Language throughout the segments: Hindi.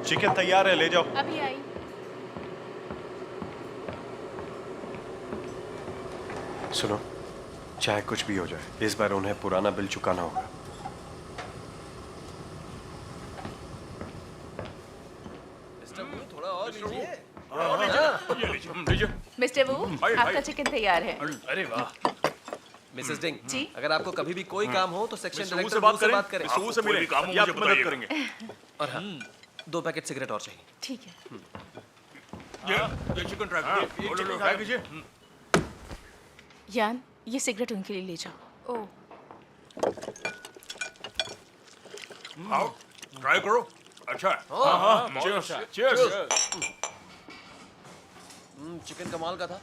चिकन तैयार है, ले जाओ। अभी आई। सुनो, चाहे कुछ भी हो जाए, इस बार उन्हें पुराना बिल चुकाना होगा। थोड़ा और लीजिए। मिस्टर वू, आपका चिकन तैयार है। अरे वाह। मिसेस डिंग, जी? अगर आपको कभी भी कोई काम हो तो सेक्शन मिस्टर डायरेक्टर से बात करें। आपको से मिले, काम मुझे मदद करेंगे। और हाँ, 2 पैकेट सिगरेट और चाहिए। ठीक है। ये चिकन ट्राई कीजिए। यान, ये सिगरेट उनके लिए ले जाओ। ओह, आओ, ट्राई करो। अच्छा है। हाँ, चीयर्स। चिकन कमाल का था।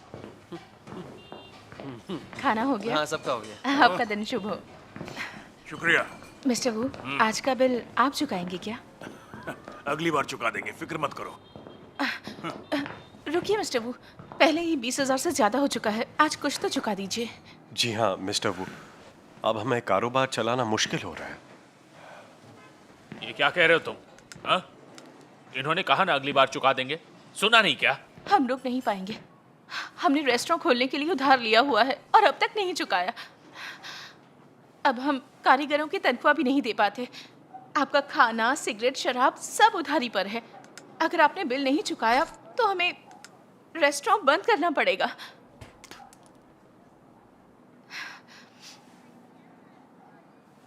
खाना हो गया? हाँ, सबका हो गया। आपका दिन शुभ हो। शुक्रिया। मिस्टर वू, आज का बिल आप चुकाएंगे क्या? अगली बार चुका देंगे, फिक्र मत करो। रुकिए मिस्टर वू, पहले ही 20,000 से ज्यादा हो चुका है। आज कुछ तो चुका दीजिए। जी हाँ मिस्टर वू, अब हमें कारोबार चलाना मुश्किल हो रहा है। ये क्या कह रहे हो तुम? हाँ? इन्होंने कहा ना अगली बार चुका देंगे, सुना नहीं क्या? हम रुक नहीं पाएंगे। हमने रेस्टोरेंट खोलने के लिए उधार लिया हुआ है और अब तक नहीं चुकाया। अब हम कारीगरों की तनख्वाह भी नहीं दे पाते। आपका खाना, सिगरेट, शराब सब उधारी पर है। अगर आपने बिल नहीं चुकाया तो हमें रेस्टोरेंट बंद करना पड़ेगा।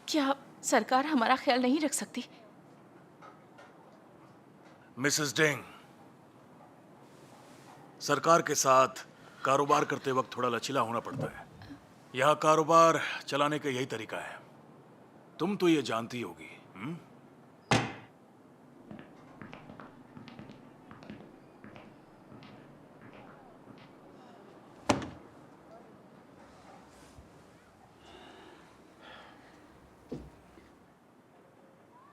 क्या सरकार हमारा ख्याल नहीं रख सकती? मिसेस डिंग, सरकार के साथ कारोबार करते वक्त थोड़ा लचीला होना पड़ता है। यहाँ कारोबार चलाने का यही तरीका है। तुम तो ये जानती होगी।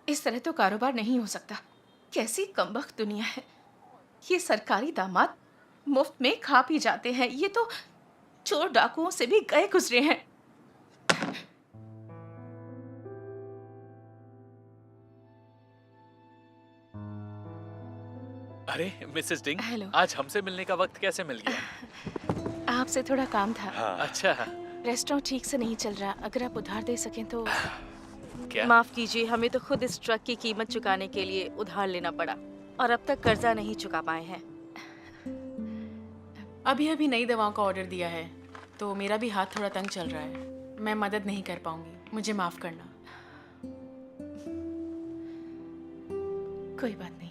इस तरह तो कारोबार नहीं हो सकता। कैसी कमबख्त दुनिया है। ये सरकारी दामाद मुफ्त में खा पी जाते हैं। ये तो चोर डाकुओं से भी गए गुजरे हैं। अरे मिसेस डिंग, हेलो। आज हमसे मिलने का वक्त कैसे मिल गया? आपसे थोड़ा काम था। अच्छा, रेस्टोरेंट ठीक से नहीं चल रहा। अगर आप उधार दे सकें तो। क्या? माफ कीजिए, हमें तो खुद इस ट्रक की कीमत चुकाने के लिए उधार लेना पड़ा और अब तक कर्जा नहीं चुका पाए हैं। अभी नई दवाओं का ऑर्डर दिया है तो मेरा भी हाथ थोड़ा तंग चल रहा है। मैं मदद नहीं कर पाऊंगी, मुझे माफ करना। कोई बात नहीं।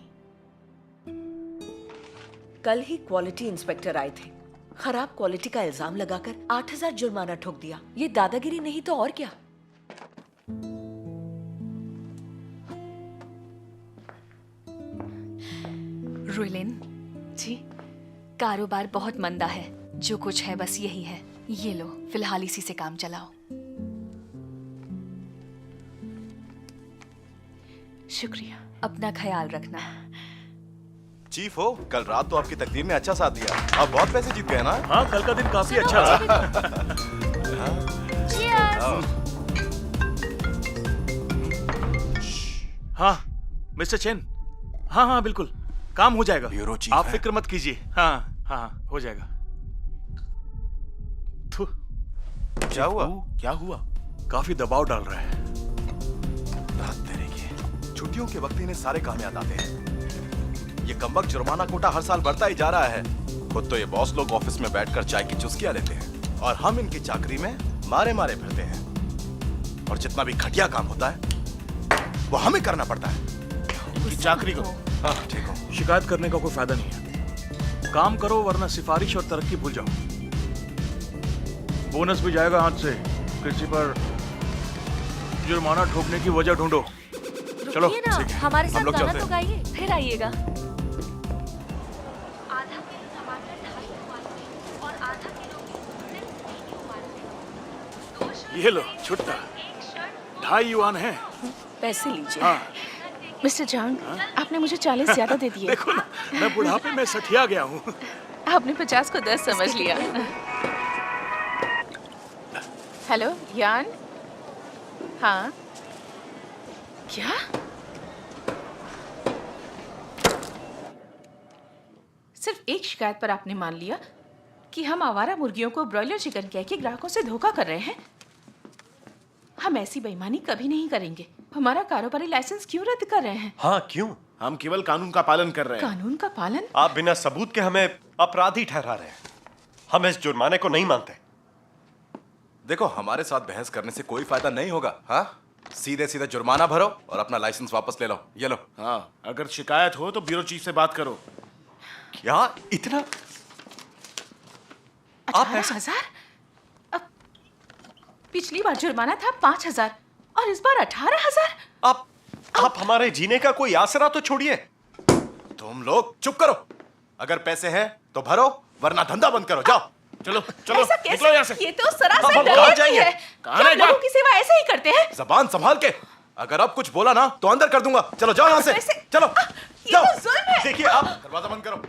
कल ही क्वालिटी इंस्पेक्टर आए थे। खराब क्वालिटी का इल्जाम लगाकर 8,000 जुर्माना ठोक दिया। ये दादागिरी नहीं तो और क्या। रुइलिन जी? कारोबार बहुत मंदा है। जो कुछ है बस यही है। ये लो, फिलहाल इसी से काम चलाओ। शुक्रिया। अपना ख्याल रखना। चीफ हो, कल रात तो आपकी तकदीर ने अच्छा साथ दिया। आप बहुत पैसे जीत गए ना? हाँ, कल का दिन काफी अच्छा रहा। हाँ मिस्टर चेन, हाँ बिल्कुल, काम हो जाएगा। ब्यूरो चीफ आप है। फिक्र मत कीजिए। हाँ हो जाएगा। क्या हुआ? क्या हुआ? काफी दबाव डाल रहा है। रात तेरे की छुट्टियों के वक्त इन्हें सारे काम याद आते हैं। ये कमबख्त जुर्माना कोटा हर साल बढ़ता ही जा रहा है। खुद तो ये बॉस लोग ऑफिस में बैठकर चाय की चुस्कियां लेते हैं और हम इनकी चाकरी में मारे मारे फिरते हैं। और जितना भी घटिया काम होता है वो हमें करना पड़ता है। इनकी चाकरी करो। हाँ ठीक हो। शिकायत करने का कोई फायदा नहीं है। काम करो वरना सिफारिश और तरक्की भूल जाओ। बोनस भी जाएगा हाथ से। किसी पर जुर्माना ठोकने की वजह ढूंढो। चलो रुकिए ना, हमारे हम साथ लोग गाना चलते तो हैं। गाइए। फिर आइएगा। ये लो छुट्टा, 2.5 युआन है। पैसे लीजिए। हाँ मिस्टर जॉन, आपने मुझे 40 ज्यादा दे दिए। देखो ना, मैं बुढ़ापे में सठिया गया हूँ। आपने 50 को 10 समझ लिया। हेलो यान। हाँ क्या? एक शिकायत पर आपने मान लिया कि हम आवारा मुर्गियों को ब्रॉयलर चिकन कह के ग्राहकों से धोखा कर रहे हैं। हम ऐसी बेईमानी कभी नहीं करेंगे। हमारा कारोबारी लाइसेंस क्यों रद्द कर रहे हैं? हाँ, क्यों? हम केवल कानून का पालन कर रहे हैं। कानून का पालन? आप बिना सबूत के हमें अपराधी ठहरा रहे हैं। हम इस जुर्माने को नहीं मानते। देखो, हमारे साथ बहस करने से कोई फायदा नहीं होगा। हाँ, सीधे सीधे जुर्माना भरो और अपना लाइसेंस वापस ले लो। ये लो। हाँ, अगर शिकायत हो तो ब्यूरो चीफ से बात करो। क्या इतना? आप 18,000? अब पिछली बार जुर्माना था 5,000 और इस बार 18,000? आप हमारे जीने का कोई आसरा तो छोड़िए। तुम लोग चुप करो। अगर पैसे हैं तो भरो, वरना धंधा बंद करो। जाओ। चलो चलो, ऐसा निकलो यहाँ कैसे? से। ये तो सरासर हम डकैती जाएंगे। है। कहाँ क्या रहेगा? लोगों की सेवा ऐसे ही करते हैं? जबान संभाल के। अगर अब कुछ बोला ना तो अंदर कर दूंगा। चलो जाओ यहाँ से। वैसे- चलो ये जाओ। तो जुल्म है। देखिए, आप दरवाजा बंद करो।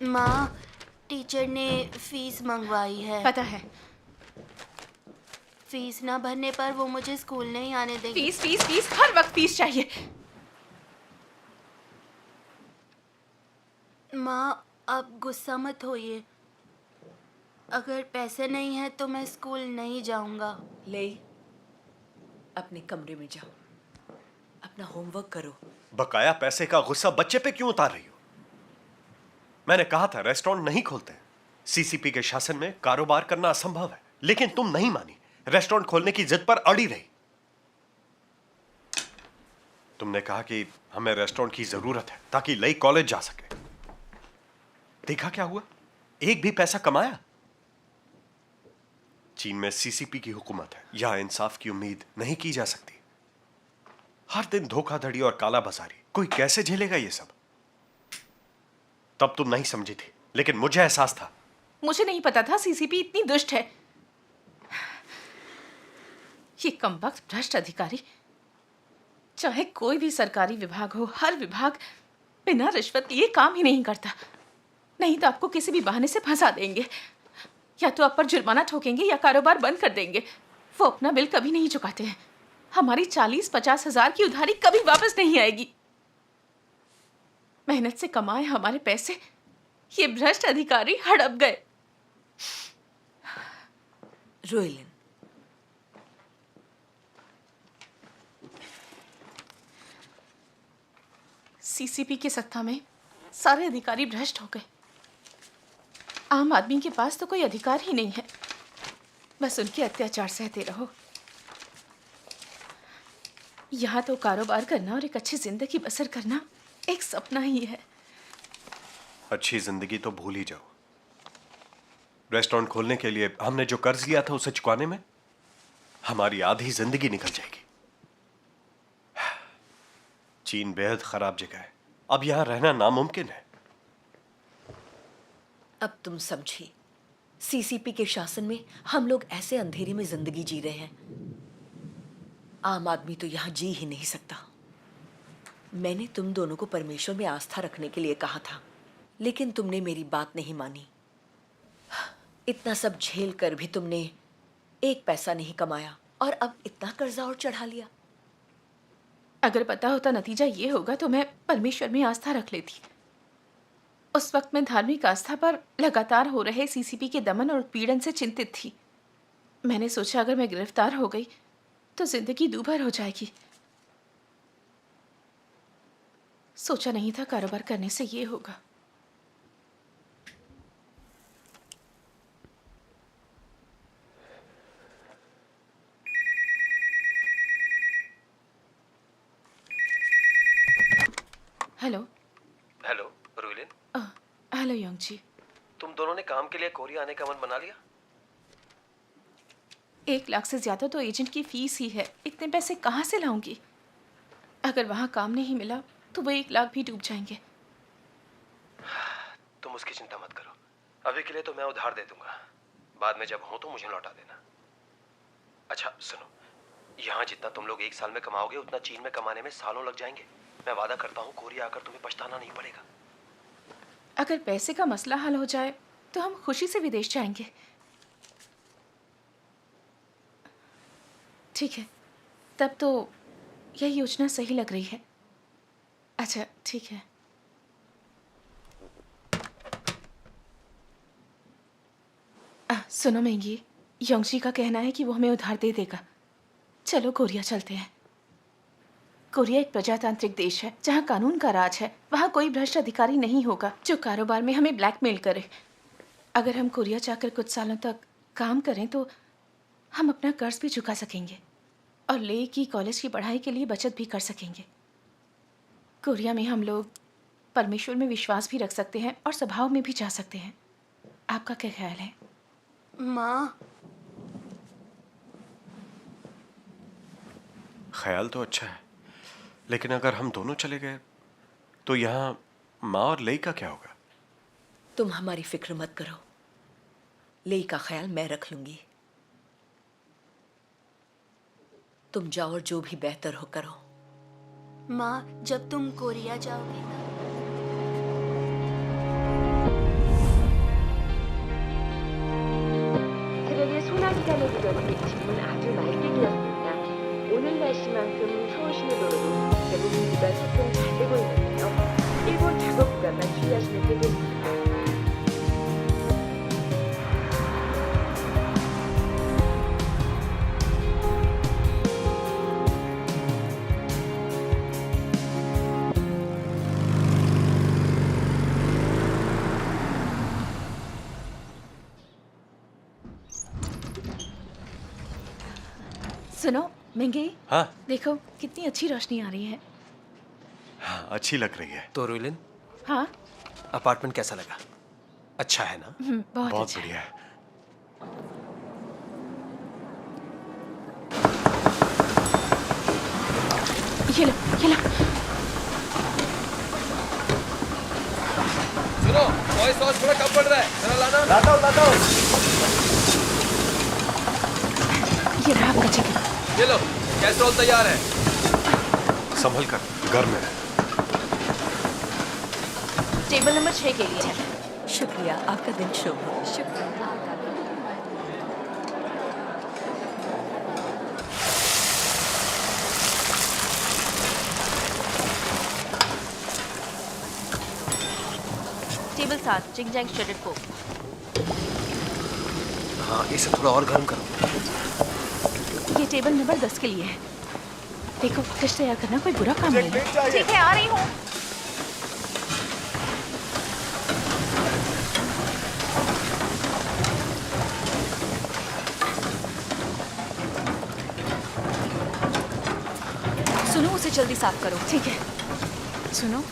माँ, टीचर ने फीस मंगवाई है। पता है। फीस ना भरने पर वो मुझे स्कूल नहीं आने देंगे। फीस फीस फीस, हर वक्त फीस चाहिए। माँ, आप गुस्सा मत होइए। अगर पैसे नहीं है तो मैं स्कूल नहीं जाऊंगा। ले, अपने कमरे में जाओ, अपना होमवर्क करो। बकाया पैसे का गुस्सा बच्चे पे क्यों उतार रही हो? मैंने कहा था रेस्टोरेंट नहीं खोलते। सीसीपी के शासन में कारोबार करना असंभव है, लेकिन तुम नहीं मानी। रेस्टोरेंट खोलने की जिद पर अड़ी रही। तुमने कहा कि हमें रेस्टोरेंट की जरूरत है ताकि लई कॉलेज जा सके। देखा क्या हुआ? एक भी पैसा कमाया? चीन में सीसीपी की हुकूमत है, यहां इंसाफ की उम्मीद नहीं की जा सकती। हर दिन धोखाधड़ी और काला बाजारी, कोई कैसे झेलेगा ये सब? तब तुम नहीं समझी थी, लेकिन मुझे एहसास था। मुझे नहीं पता था सीसीपी इतनी दुष्ट है। ये कमबख्त भ्रष्ट अधिकारी, चाहे कोई भी सरकारी विभाग हो, हर विभाग बिना रिश्वत लिए काम ही नहीं करता। नहीं तो आपको किसी भी बहाने से फंसा देंगे, या तो आप पर जुर्माना ठोकेंगे या कारोबार बंद कर देंगे। वो अपना बिल कभी नहीं चुकाते हैं। हमारी 40-50 हजार की उधारी कभी वापस नहीं आएगी। मेहनत से कमाए हमारे पैसे ये भ्रष्ट अधिकारी हड़प गए। रोइलिन, सीसीपी की सत्ता में सारे अधिकारी भ्रष्ट हो गए। आम आदमी के पास तो कोई अधिकार ही नहीं है, बस उनके अत्याचार सहते रहो। यहाँ तो कारोबार करना और एक अच्छी जिंदगी बसर करना एक सपना ही है। अच्छी जिंदगी तो भूल ही जाओ। रेस्टोरेंट खोलने के लिए हमने जो कर्ज लिया था उसे चुकाने में हमारी आधी जिंदगी निकल जाएगी। चीन बेहद खराब जगह है, अब यहां रहना नामुमकिन है। अब तुम समझी, सीसीपी के शासन में हम लोग ऐसे अंधेरे में जिंदगी जी रहे हैं। आम आदमी तो यहाँ जी ही नहीं सकता। मैंने तुम दोनों को परमेश्वर में आस्था रखने के लिए कहा था, लेकिन तुमने मेरी बात नहीं मानी। इतना सब झेल कर भी तुमने एक पैसा नहीं कमाया और अब इतना कर्जा और चढ़ा लिया। अगर पता होता नतीजा ये होगा तो मैं परमेश्वर में आस्था रख लेती। उस वक्त मैं धार्मिक आस्था पर लगातार हो रहे सीसीपी के दमन और उत्पीड़न से चिंतित थी। मैंने सोचा अगर मैं गिरफ्तार हो गई तो जिंदगी दूभर हो जाएगी। सोचा नहीं था कारोबार करने से ये होगा। Hello. Hello Ruilin, hello Yongji. तुम दोनों ने काम के लिए कोरिया आने का मन बना लिया? 1 लाख से ज्यादा तो एजेंट की फीस ही है। इतने पैसे कहाँ से लाऊंगी? अगर वहाँ काम नहीं मिला तो वो 1 लाख भी डूब जाएंगे। तुम उसकी चिंता मत करो, अभी के लिए तो मैं उधार दे दूंगा, बाद में जब हो तो मुझे लौटा देना। अच्छा सुनो, यहाँ जितना तुम लोग 1 साल में कमाओगे उतना चीन में कमाने में सालों लग जाएंगे। मैं वादा करता हूँ कोरिया आकर तुम्हें पछताना नहीं पड़ेगा। अगर पैसे का मसला हल हो जाए तो हम खुशी से विदेश जाएंगे। ठीक है, तब तो यह योजना सही लग रही है। अच्छा ठीक है। सुनो मेंगी, योंगजी का कहना है कि वो हमें उधार दे देगा। चलो कोरिया चलते हैं। कोरिया एक प्रजातांत्रिक देश है जहाँ कानून का राज है। वहाँ कोई भ्रष्ट अधिकारी नहीं होगा जो कारोबार में हमें ब्लैकमेल करे। अगर हम कोरिया जाकर कुछ सालों तक काम करें तो हम अपना कर्ज भी चुका सकेंगे और ले की कॉलेज की पढ़ाई के लिए बचत भी कर सकेंगे। कोरिया में हम लोग परमेश्वर में विश्वास भी रख सकते हैं और सभाओं में भी जा सकते हैं। आपका क्या ख्याल है? माँ, ख्याल तो अच्छा है, लेकिन अगर हम दोनों चले गए तो यहाँ माँ और लेई का क्या होगा? तुम हमारी फिक्र मत करो, लेई का ख्याल मैं रख लूंगी। तुम जाओ और जो भी बेहतर हो करो। माँ, जब तुम कोरिया जाओगी ना, 새벽에 소나기가 내리던 이 집은 아주 맑게 되었습니다. 오늘 날씨만큼 서울시내도로도 대부분 구간 활동 잘 되고 있는데요. 일본 작업 구간만 주의하시면 되겠습니다. सुनो मेंगे, हाँ देखो कितनी अच्छी रोशनी आ रही है। हाँ, अच्छी लग रही है। तो रुइलिन, हाँ अपार्टमेंट कैसा लगा? अच्छा है ना? बहुत बहुत अच्छा। बढ़िया है। ये लो ये लो। सुनो, सॉय सॉस थोड़ा कम पड़ रहा है, जरा लाना। लाता हूँ। ये रहा आपका चिकन। ये लो, कैसरोल तैयार है। संभल कर, गर्म है। टेबल नंबर 6 के लिए है। शुक्रिया, आपका दिन शुभ हो। शुक्रिया। टेबल 7 जिंगजैंग श्रेडेड पोक। हाँ, इसे थोड़ा और गर्म करो। ये टेबल नंबर 10 के लिए है। देखो डिश तैयार करना कोई बुरा काम नहीं है। ठीक है, आ रही हूँ। सुनो, उसे जल्दी साफ करो। ठीक है। सुनो,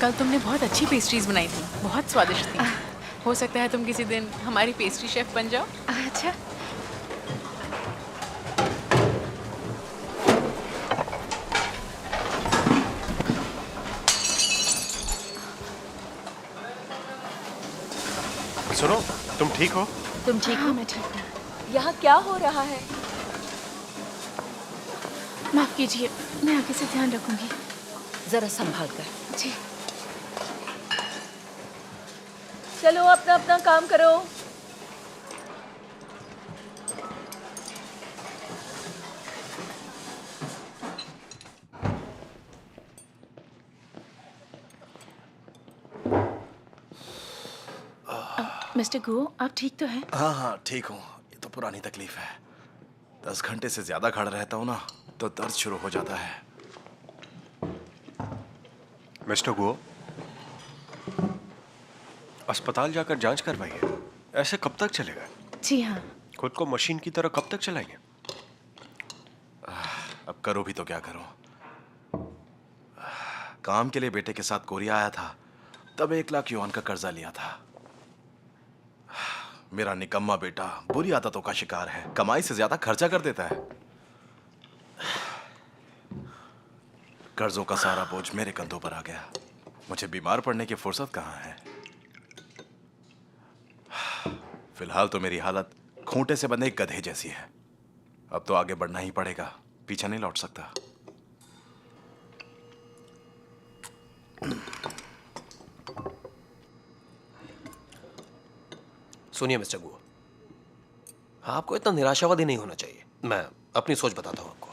कल तुमने बहुत अच्छी पेस्ट्रीज बनाई थी, बहुत स्वादिष्ट थी। हो सकता है तुम किसी दिन हमारी पेस्ट्री शेफ बन जाओ। अच्छा, सुनो, तुम ठीक हो? तुम ठीक हाँ हो? मैं ठीक हूँ। यहाँ क्या हो रहा है? माफ कीजिए, मैं आगे से ध्यान रखूंगी। जरा संभाल कर। जी। चलो अपना अपना काम करो। मिस्टर गो, आप ठीक तो हैं? हाँ हाँ ठीक हूँ। ये तो पुरानी तकलीफ है। 10 घंटे से ज्यादा खड़ा रहता हूँ ना तो दर्द शुरू हो जाता है। मिस्टर गो, अस्पताल जाकर जांच करवाइए। ऐसे कब तक चलेगा? जी हाँ। खुद को मशीन की तरह कब तक चलाएंगे? अब करो भी तो क्या करूं? काम के लिए बेटे के साथ कोरिया आया था, तब 1 लाख युआन का कर्जा लिया था। मेरा निकम्मा बेटा बुरी आदतों का शिकार है, कमाई से ज्यादा खर्चा कर देता है। कर्जों का सारा बोझ मेरे कंधों पर आ गया। मुझे बीमार पड़ने की फुर्सत कहाँ है। फिलहाल तो मेरी हालत खूंटे से बंधे एक गधे जैसी है। अब तो आगे बढ़ना ही पड़ेगा, पीछे नहीं लौट सकता। सुनिए मिस्टर गुओ, आपको इतना निराशावादी नहीं होना चाहिए। मैं अपनी सोच बताता हूं आपको।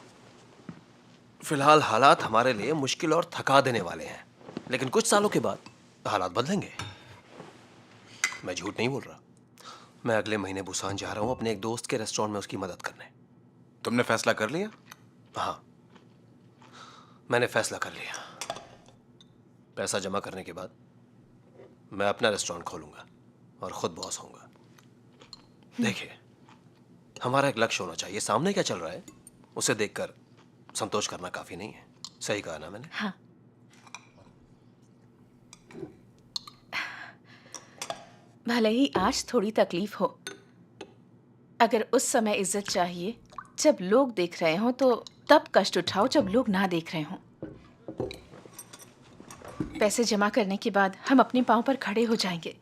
फिलहाल हालात हमारे लिए मुश्किल और थका देने वाले हैं, लेकिन कुछ सालों के बाद हालात बदलेंगे। मैं झूठ नहीं बोल रहा। मैं अगले महीने बुसान जा रहा हूं अपने एक दोस्त के रेस्टोरेंट में उसकी मदद करने। तुमने फैसला कर लिया? हाँ, मैंने फैसला कर लिया। पैसा जमा करने के बाद मैं अपना रेस्टोरेंट खोलूंगा और खुद बॉस होऊंगा। देखिए, हमारा एक लक्ष्य होना चाहिए। सामने क्या चल रहा है उसे देखकर संतोष करना काफी नहीं है। सही कहा ना मैंने? हाँ। भले ही आज थोड़ी तकलीफ हो, अगर उस समय इज्जत चाहिए जब लोग देख रहे हों, तो तब कष्ट उठाओ जब लोग ना देख रहे हों। पैसे जमा करने के बाद हम अपने पांव पर खड़े हो जाएंगे,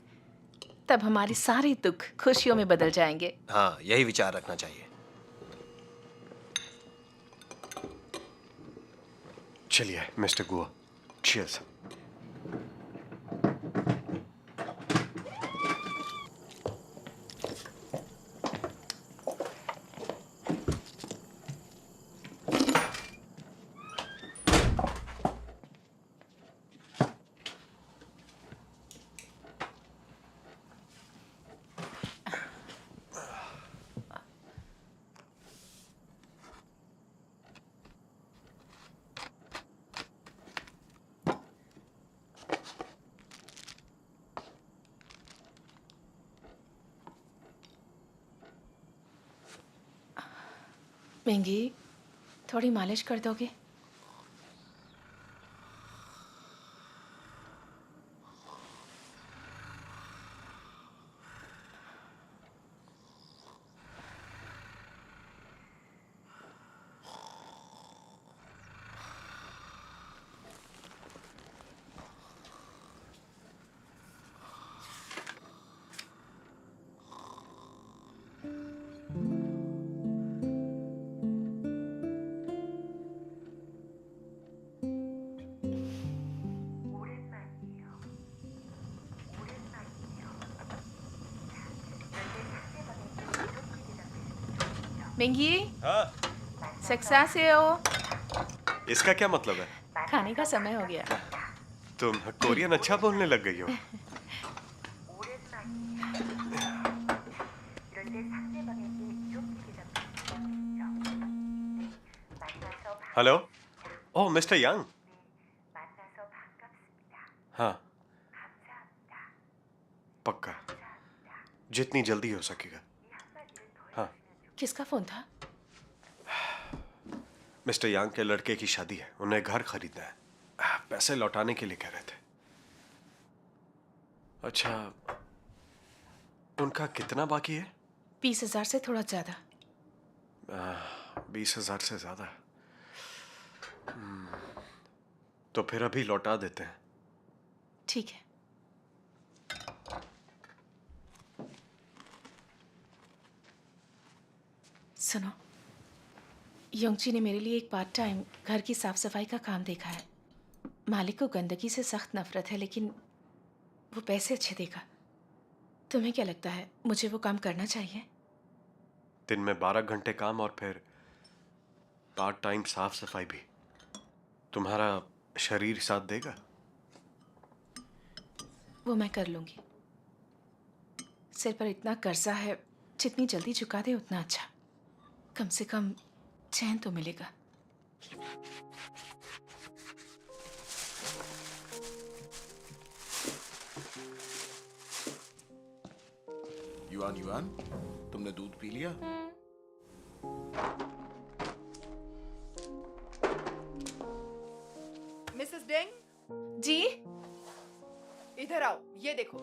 तब हमारे सारे दुख खुशियों में बदल जाएंगे। हाँ, यही विचार रखना चाहिए। चलिए मिस्टर गुओ, चीयर्स। मेंगी, थोड़ी मालिश कर दोगे? मेंगी, हाँ, सक्सेस हो। इसका क्या मतलब है? खाने का समय हो गया। तुम कोरियन अच्छा बोलने लग गई हो। हेलो, ओह मिस्टर यांग। हाँ, पक्का, जितनी जल्दी हो सकेगा। हाँ। किसका फोन था? मिस्टर यांग के लड़के की शादी है, उन्हें घर खरीदना है। पैसे लौटाने के लिए कह रहे थे। अच्छा, उनका कितना बाकी है? 20,000 से थोड़ा ज्यादा। 20,000 से ज्यादा? तो फिर अभी लौटा देते हैं। ठीक है। सुनो, योंगची ने मेरे लिए एक पार्ट टाइम घर की साफ सफाई का काम देखा है। मालिक को गंदगी से सख्त नफरत है, लेकिन वो पैसे अच्छे देगा। तुम्हें क्या लगता है, मुझे वो काम करना चाहिए? दिन में 12 घंटे काम और फिर पार्ट टाइम साफ सफाई भी। तुम्हारा शरीर साथ देगा? वो मैं कर लूंगी। सिर पर इतना कर्जा है, जितनी जल्दी चुका दे उतना अच्छा। कम से कम चैन तो मिलेगा। युआन, युआन, तुमने दूध पी लिया? मिसेस डेंग, जी? इधर आओ, ये देखो।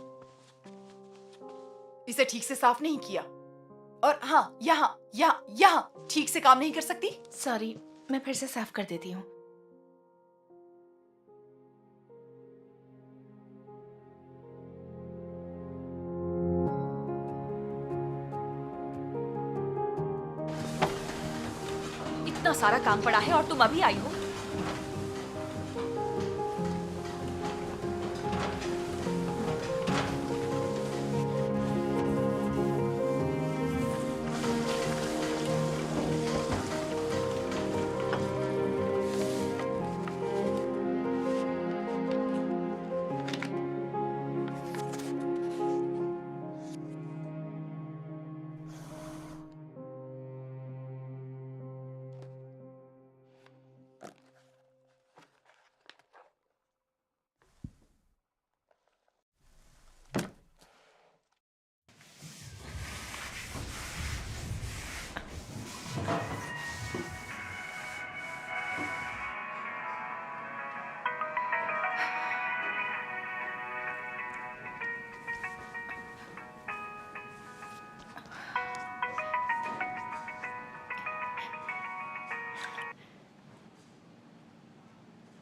इसे ठीक से साफ नहीं किया। और हाँ, यहाँ यहाँ यहाँ ठीक से काम नहीं कर सकती? सॉरी, मैं फिर से साफ कर देती हूँ। इतना सारा काम पड़ा है और तुम अभी आई हो?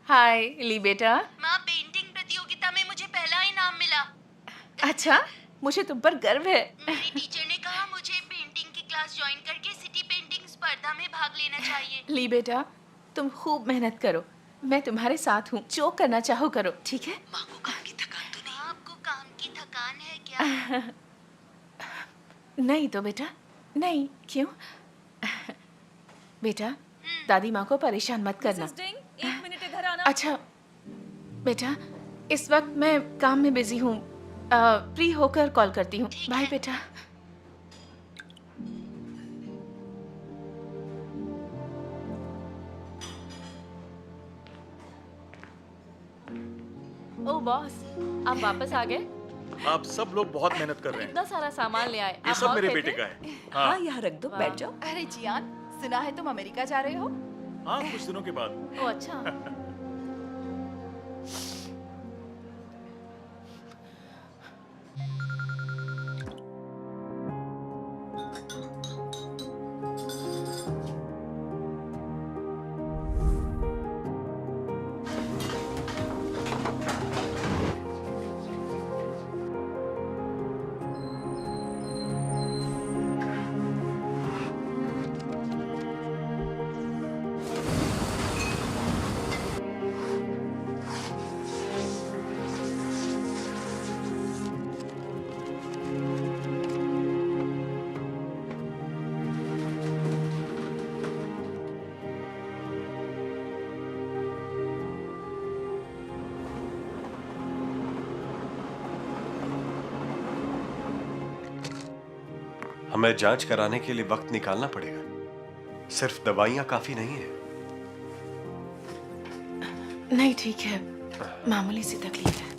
हाय ली बेटा। माँ, पेंटिंग प्रतियोगिता में मुझे पहला इनाम मिला। अच्छा, मुझे तुम पर गर्व है। मेरी टीचर ने कहा मुझे पेंटिंग की क्लास ज्वाइन करके सिटी पेंटिंग स्पर्धा में भाग लेना चाहिए। ली बेटा, तुम खूब मेहनत करो, मैं तुम्हारे साथ हूँ। जो करना चाहो करो, ठीक है? माँ को काम की थकान तो नहीं? आपको काम की थकान है क्या? नहीं तो बेटा, नहीं। क्यों? बेटा, दादी माँ को परेशान मत करना। एक मिनट इधर आना। अच्छा बेटा, इस वक्त मैं काम में बिजी हूँ, फ्री होकर कॉल करती हूँ। बाय बेटा। ओ बॉस, आप वापस आ गए? आप सब लोग बहुत मेहनत कर रहे हैं। इतना सारा सामान ले आए। ये आप सब और मेरे गए बेटे थे? का है। हाँ, यहाँ रख दो, बैठ जाओ। अरे जियान, सुना है तुम अमेरिका जा रहे हो? हाँ, कुछ दिनों के बाद। ओ अच्छा। हमें जांच कराने के लिए वक्त निकालना पड़ेगा। सिर्फ दवाइयां काफी नहीं है। नहीं, ठीक है, मामूली सी तकलीफ है।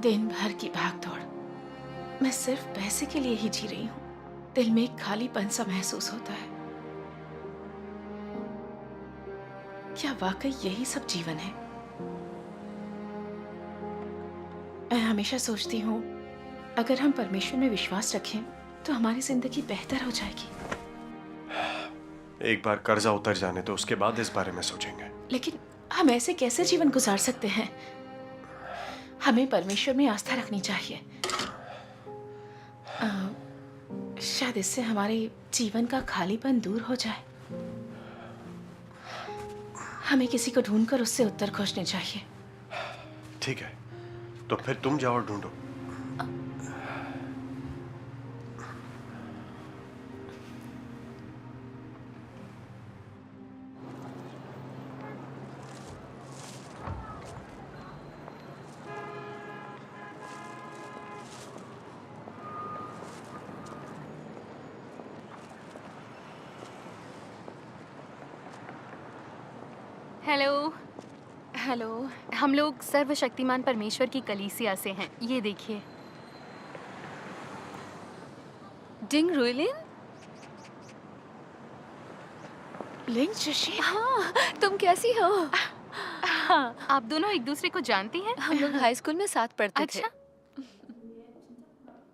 दिन भर की भागदौड़, मैं सिर्फ पैसे के लिए ही जी रही हूँ। दिल में एक खालीपन सा महसूस होता है। क्या वाकई यही सब जीवन है? मैं हमेशा सोचती हूँ, अगर हम परमेश्वर में विश्वास रखें तो हमारी जिंदगी बेहतर हो जाएगी। एक बार कर्जा उतर जाने तो उसके बाद इस बारे में सोचेंगे। लेकिन हम ऐसे कैसे जीवन गुजार सकते हैं? हमें परमेश्वर में आस्था रखनी चाहिए। शायद इससे हमारे जीवन का खालीपन दूर हो जाए। हमें किसी को ढूंढकर उससे उत्तर खोजने चाहिए। ठीक है, तो फिर तुम जाओ और ढूंढो। हेलो। हेलो। हम लोग सर्वशक्तिमान परमेश्वर की कलीसिया से हैं। ये देखिए। डिंग रुइलिन? लिंग जशी? हाँ, तुम कैसी हो? हाँ, आप दोनों एक दूसरे को जानती हैं? हम लोग हाई स्कूल में साथ पढ़ते थे। अच्छा।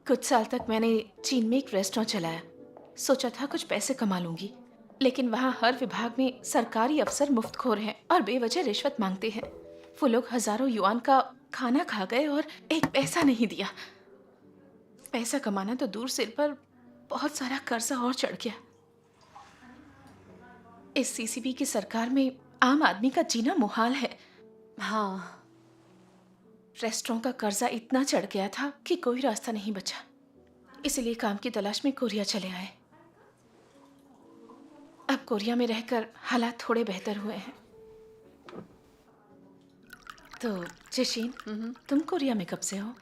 कुछ साल तक मैंने चीन में एक रेस्टोरेंट चलाया। सोचा था कुछ पैसे कमा लूंगी, लेकिन वहाँ हर विभाग में सरकारी अफसर मुफ्तखोर हैं और बेवजह रिश्वत मांगते हैं। वो लोग हजारों युआन का खाना खा गए और एक पैसा नहीं दिया। पैसा कमाना तो दूर, सिर पर बहुत सारा कर्जा और चढ़ गया। इस सीसीपी की सरकार में आम आदमी का जीना मुहाल है। हाँ, रेस्टोरेंट का कर्जा इतना चढ़ गया था कि कोई रास्ता नहीं बचा। इसलिए काम की तलाश में कोरिया चले आए। अब कोरिया में रहकर हालात थोड़े बेहतर हुए हैं। तो जशीन, तुम कोरिया में कब से हो?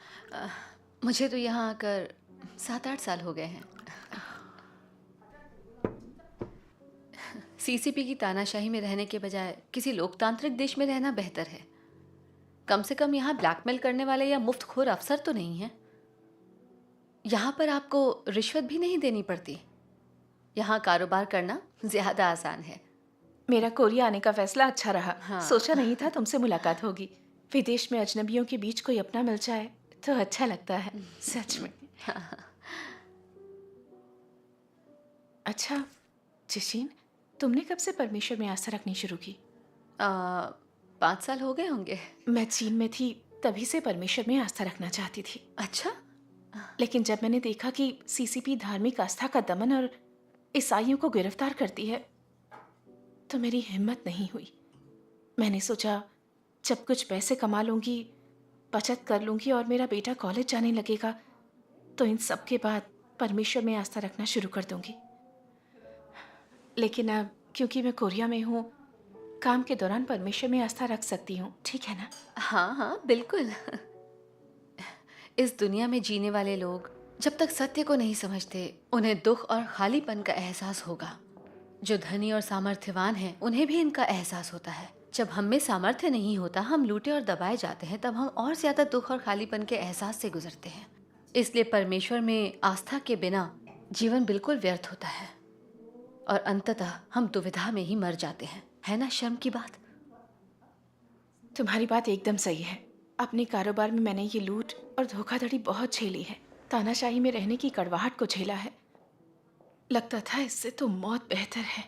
मुझे तो यहाँ आकर 7-8 साल हो गए हैं। सीसीपी की तानाशाही में रहने के बजाय किसी लोकतांत्रिक देश में रहना बेहतर है। कम से कम यहाँ ब्लैकमेल करने वाले या मुफ्तखोर अफसर तो नहीं हैं। यहाँ पर आपको रिश्वत भी नहीं देनी पड़ती। यहाँ कारोबार करना ज्यादा आसान है। मेरा कोरिया आने का फैसला अच्छा रहा। हाँ। सोचा नहीं था तुमसे मुलाकात होगी। विदेश में अजनबियों के बीच कोई अपना मिल जाए तो अच्छा लगता है, सच में। अच्छा जशीन, तुमने कब से परमेश्वर में आस्था रखनी शुरू की? 5 साल हो गए होंगे। मैं चीन में थी, तभी से परमेश्वर में आस्था रखना चाहती थी। अच्छा। लेकिन जब मैंने देखा कि सीसीपी धार्मिक आस्था का दमन और ईसाइयों को गिरफ्तार करती है, तो मेरी हिम्मत नहीं हुई। मैंने सोचा जब कुछ पैसे कमा लूंगी, बचत कर लूंगी और मेरा बेटा कॉलेज जाने लगेगा, तो इन सब के बाद परमेश्वर में आस्था रखना शुरू कर दूंगी। लेकिन अब क्योंकि मैं कोरिया में हूँ, काम के दौरान परमेश्वर में आस्था रख सकती हूँ, ठीक है ना? हाँ हाँ, बिल्कुल। इस दुनिया में जीने वाले लोग जब तक सत्य को नहीं समझते, उन्हें दुख और खालीपन का एहसास होगा। जो धनी और सामर्थ्यवान हैं, उन्हें भी इनका एहसास होता है। जब हम में सामर्थ्य नहीं होता, हम लूटे और दबाए जाते हैं, तब हम और ज्यादा दुख और खालीपन के एहसास से गुजरते हैं। इसलिए परमेश्वर में आस्था के बिना जीवन बिल्कुल व्यर्थ होता है और अंततः हम दुविधा में ही मर जाते हैं। है ना शर्म की बात? तुम्हारी बात एकदम सही है। अपने कारोबार में मैंने ये लूट और धोखाधड़ी बहुत झेली है। तानाशाही में रहने की कड़वाहट को झेला है। लगता था इससे तो मौत बेहतर है,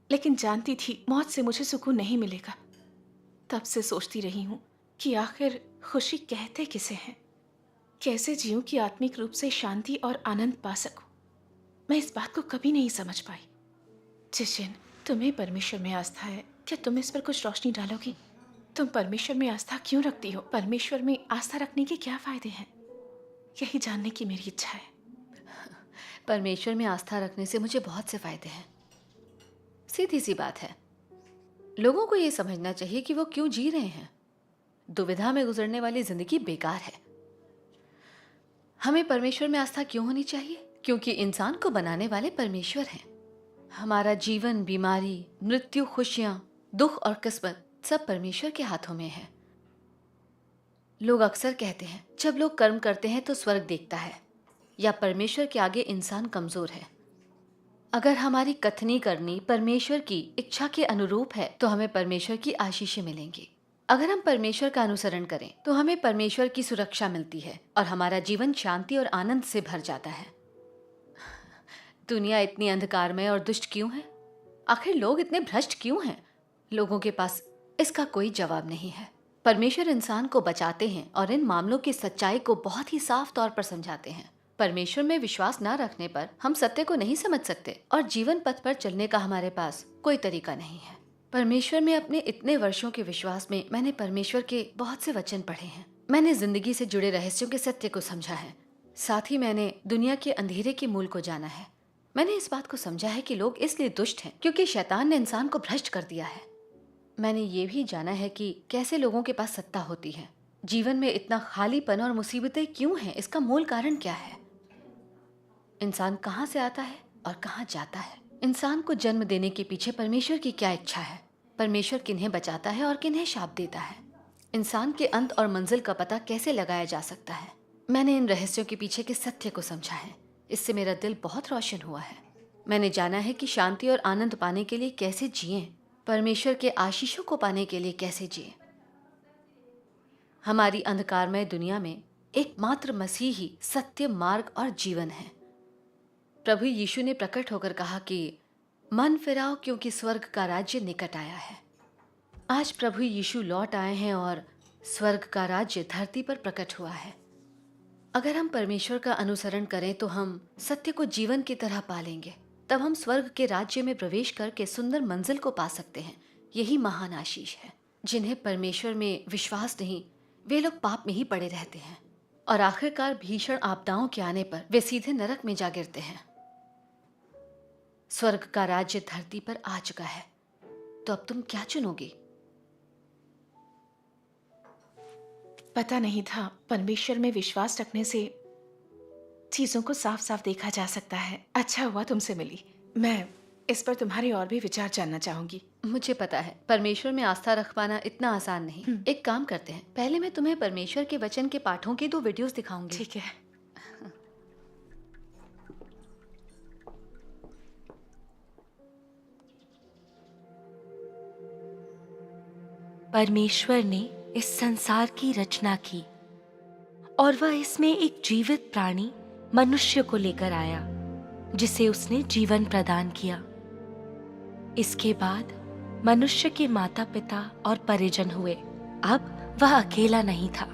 लेकिन जानती थी मौत से मुझे सुकून नहीं मिलेगा। तब से सोचती रही हूँ कि आखिर खुशी कहते किसे हैं, कैसे जीऊं कि आत्मिक रूप से शांति और आनंद पा सकूं। मैं इस बात को कभी नहीं समझ पाई। जिशिन, तुम्हें परमेश्वर में आस्था है, क्या तुम इस पर कुछ रोशनी डालोगी? तुम परमेश्वर में आस्था क्यों रखती हो? परमेश्वर में आस्था रखने के क्या फायदे हैं? यही जानने की मेरी इच्छा है। परमेश्वर में आस्था रखने से मुझे बहुत से फायदे हैं। सीधी सी बात है, लोगों को ये समझना चाहिए कि वो क्यों जी रहे हैं। दुविधा में गुजरने वाली जिंदगी बेकार है। हमें परमेश्वर में आस्था क्यों होनी चाहिए? क्योंकि इंसान को बनाने वाले परमेश्वर हैं। हमारा जीवन, बीमारी, मृत्यु, खुशियां, दुख और किस्मत सब परमेश्वर के हाथों में है। लोग अक्सर कहते हैं जब लोग कर्म करते हैं तो स्वर्ग देखता है, या परमेश्वर के आगे इंसान कमजोर है। अगर हमारी कथनी करनी परमेश्वर की इच्छा के अनुरूप है तो हमें परमेश्वर की आशीषें मिलेंगी। अगर हम परमेश्वर का अनुसरण करें तो हमें परमेश्वर की सुरक्षा मिलती है और हमारा जीवन शांति और आनंद से भर जाता है। दुनिया इतनी अंधकारमय और दुष्ट क्यों है? आखिर लोग इतने भ्रष्ट क्यों हैं? लोगों के पास इसका कोई जवाब नहीं है। परमेश्वर इंसान को बचाते हैं और इन मामलों की सच्चाई को बहुत ही साफ तौर पर समझाते हैं। परमेश्वर में विश्वास न रखने पर हम सत्य को नहीं समझ सकते और जीवन पथ पर चलने का हमारे पास कोई तरीका नहीं है। परमेश्वर में अपने इतने वर्षों के विश्वास में मैंने परमेश्वर के बहुत से वचन पढ़े हैं। मैंने जिंदगी से जुड़े रहस्यों के सत्य को समझा है। साथ ही मैंने दुनिया के अंधेरे के मूल को जाना है। मैंने इस बात को समझा है कि लोग इसलिए दुष्ट हैं क्योंकि शैतान ने इंसान को भ्रष्ट कर दिया है। मैंने ये भी जाना है कि कैसे लोगों के पास सत्ता होती है। जीवन में इतना खालीपन और मुसीबतें क्यों हैं, इसका मूल कारण क्या है। इंसान कहाँ से आता है और कहाँ जाता है। इंसान को जन्म देने के पीछे परमेश्वर की क्या इच्छा है। परमेश्वर किन्हें बचाता है और किन्हें शाप देता है। इंसान के अंत और मंजिल का पता कैसे लगाया जा सकता है। मैंने इन रहस्यों के पीछे के सत्य को समझा है। इससे मेरा दिल बहुत रोशन हुआ है। मैंने जाना है कि शांति और आनंद पाने के लिए कैसे जिएं, परमेश्वर के आशीषों को पाने के लिए कैसे जिएं। हमारी अंधकारमय दुनिया में एकमात्र मसीह ही सत्य, मार्ग और जीवन है। प्रभु यीशु ने प्रकट होकर कहा कि मन फिराओ क्योंकि स्वर्ग का राज्य निकट आया है। आज प्रभु यीशु लौट आए हैं और स्वर्ग का राज्य धरती पर प्रकट हुआ है। अगर हम परमेश्वर का अनुसरण करें तो हम सत्य को जीवन की तरह पालेंगे। तब हम स्वर्ग के राज्य में प्रवेश करके सुंदर मंजिल को पा सकते हैं। यही महान आशीष है। जिन्हें परमेश्वर में विश्वास नहीं, वे लोग पाप में ही पड़े रहते हैं और आखिरकार भीषण आपदाओं के आने पर वे सीधे नरक में जा गिरते हैं। स्वर्ग का राज्य धरती पर आ चुका है, तो अब तुम क्या चुनोगी? पता नहीं था परमेश्वर में विश्वास रखने से चीजों को साफ साफ देखा जा सकता है। अच्छा हुआ तुमसे मिली। मैं इस पर तुम्हारे और भी विचार जानना चाहूंगी। मुझे पता है परमेश्वर में आस्था रख पाना इतना आसान नहीं। एक काम करते हैं, पहले मैं तुम्हें परमेश्वर के वचन के पाठों की 2 वीडियोस दिखाऊंगी। ठीक है। परमेश्वर ने इस संसार की रचना की और वह इसमें एक जीवित प्राणी मनुष्य को लेकर आया जिसे उसने जीवन प्रदान किया। इसके बाद मनुष्य के माता पिता और परिजन हुए। अब वह अकेला नहीं था।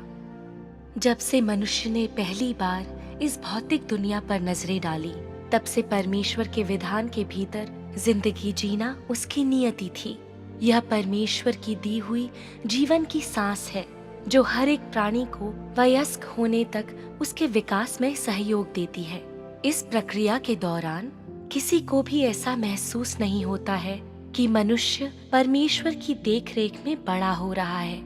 जब से मनुष्य ने पहली बार इस भौतिक दुनिया पर नजरें डाली, तब से परमेश्वर के विधान के भीतर जिंदगी जीना उसकी नियति थी। यह परमेश्वर की दी हुई जीवन की सांस है जो हर एक प्राणी को वयस्क होने तक उसके विकास में सहयोग देती है। इस प्रक्रिया के दौरान किसी को भी ऐसा महसूस नहीं होता है कि मनुष्य परमेश्वर की देखरेख में बड़ा हो रहा है,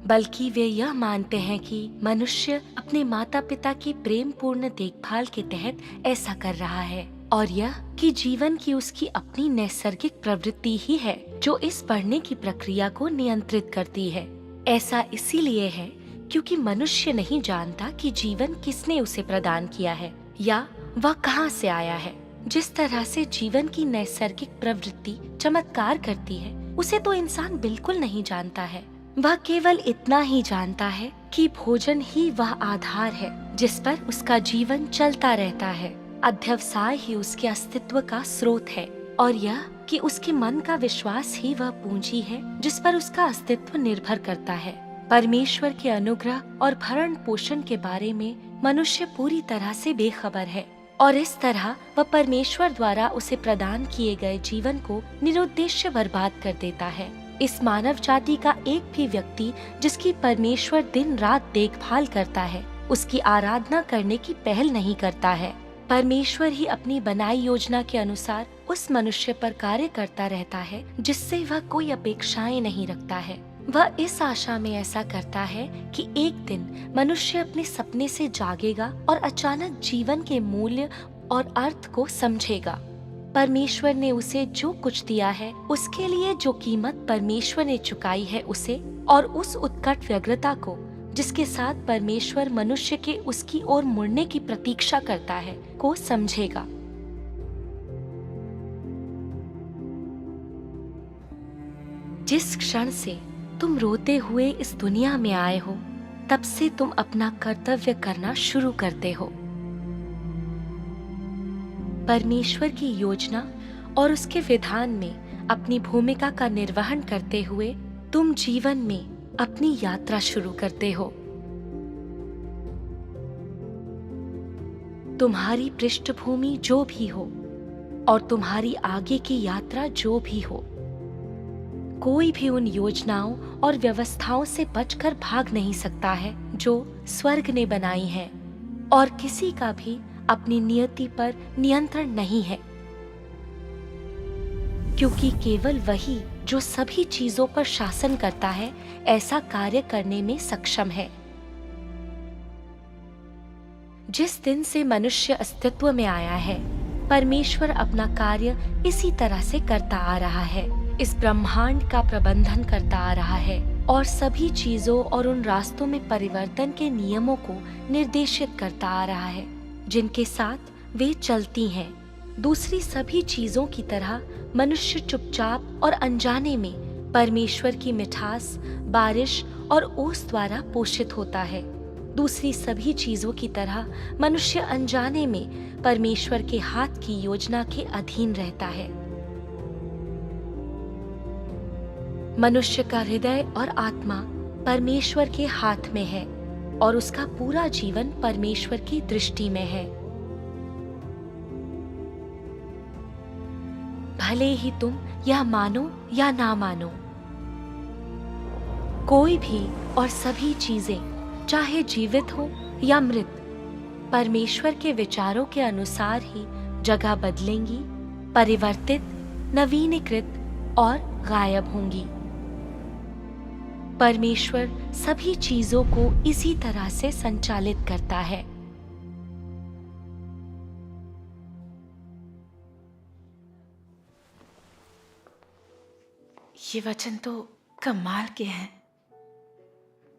बल्कि वे यह मानते हैं कि मनुष्य अपने माता पिता की प्रेम पूर्ण देखभाल के तहत ऐसा कर रहा है और यह कि जीवन की उसकी अपनी नैसर्गिक प्रवृत्ति ही है जो इस बढ़ने की प्रक्रिया को नियंत्रित करती है। ऐसा इसीलिए है क्योंकि मनुष्य नहीं जानता कि जीवन किसने उसे प्रदान किया है या वह कहाँ से आया है। जिस तरह से जीवन की नैसर्गिक प्रवृत्ति चमत्कार करती है, उसे तो इंसान बिल्कुल नहीं जानता है। वह केवल इतना ही जानता है कि भोजन ही वह आधार है जिस पर उसका जीवन चलता रहता है। अध्यवसाय ही उसके अस्तित्व का स्रोत है और यह कि उसके मन का विश्वास ही वह पूंजी है जिस पर उसका अस्तित्व निर्भर करता है। परमेश्वर के अनुग्रह और भरण पोषण के बारे में मनुष्य पूरी तरह से बेखबर है और इस तरह वह परमेश्वर द्वारा उसे प्रदान किए गए जीवन को निरुद्देश्य बर्बाद कर देता है। इस मानव जाति का एक भी व्यक्ति जिसकी परमेश्वर दिन रात देखभाल करता है, उसकी आराधना करने की पहल नहीं करता है। परमेश्वर ही अपनी बनाई योजना के अनुसार उस मनुष्य पर कार्य करता रहता है जिससे वह कोई अपेक्षाएं नहीं रखता है। वह इस आशा में ऐसा करता है कि एक दिन मनुष्य अपने सपने से जागेगा और अचानक जीवन के मूल्य और अर्थ को समझेगा। परमेश्वर ने उसे जो कुछ दिया है, उसके लिए जो कीमत परमेश्वर ने चुकाई है उसे और उस उत्कट व्यग्रता को जिसके साथ परमेश्वर मनुष्य के उसकी ओर मुड़ने की प्रतीक्षा करता है, को समझेगा। जिस क्षण से तुम रोते हुए इस दुनिया में आए हो, तब से तुम अपना कर्तव्य करना शुरू करते हो। परमेश्वर की योजना और उसके विधान में अपनी भूमिका का निर्वहन करते हुए तुम जीवन में अपनी यात्रा शुरू करते हो। तुम्हारी पृष्ठभूमि जो भी हो और तुम्हारी आगे की यात्रा जो भी हो, कोई भी उन योजनाओं और व्यवस्थाओं से बचकर भाग नहीं सकता है जो स्वर्ग ने बनाई हैं, और किसी का भी अपनी नियति पर नियंत्रण नहीं है, क्योंकि केवल वही जो सभी चीजों पर शासन करता है ऐसा कार्य करने में सक्षम है। जिस दिन से मनुष्य अस्तित्व में आया है, परमेश्वर अपना कार्य इसी तरह से करता आ रहा है। इस ब्रह्मांड का प्रबंधन करता आ रहा है और सभी चीजों और उन रास्तों में परिवर्तन के नियमों को निर्देशित करता आ रहा है जिनके साथ वे चलती हैं। दूसरी सभी चीजों की तरह मनुष्य चुपचाप और अनजाने में परमेश्वर की मिठास, बारिश और ओस द्वारा पोषित होता है। दूसरी सभी चीजों की तरह मनुष्य अनजाने में परमेश्वर के हाथ की योजना के अधीन रहता है। मनुष्य का हृदय और आत्मा परमेश्वर के हाथ में है और उसका पूरा जीवन परमेश्वर की दृष्टि में है। भले ही तुम यह मानो या ना मानो, कोई भी और सभी चीजें, चाहे जीवित हो या मृत, परमेश्वर के विचारों के अनुसार ही जगह बदलेंगी, परिवर्तित, नवीनीकृत और गायब होंगी। परमेश्वर सभी चीजों को इसी तरह से संचालित करता है। ये वचन तो कमाल के हैं।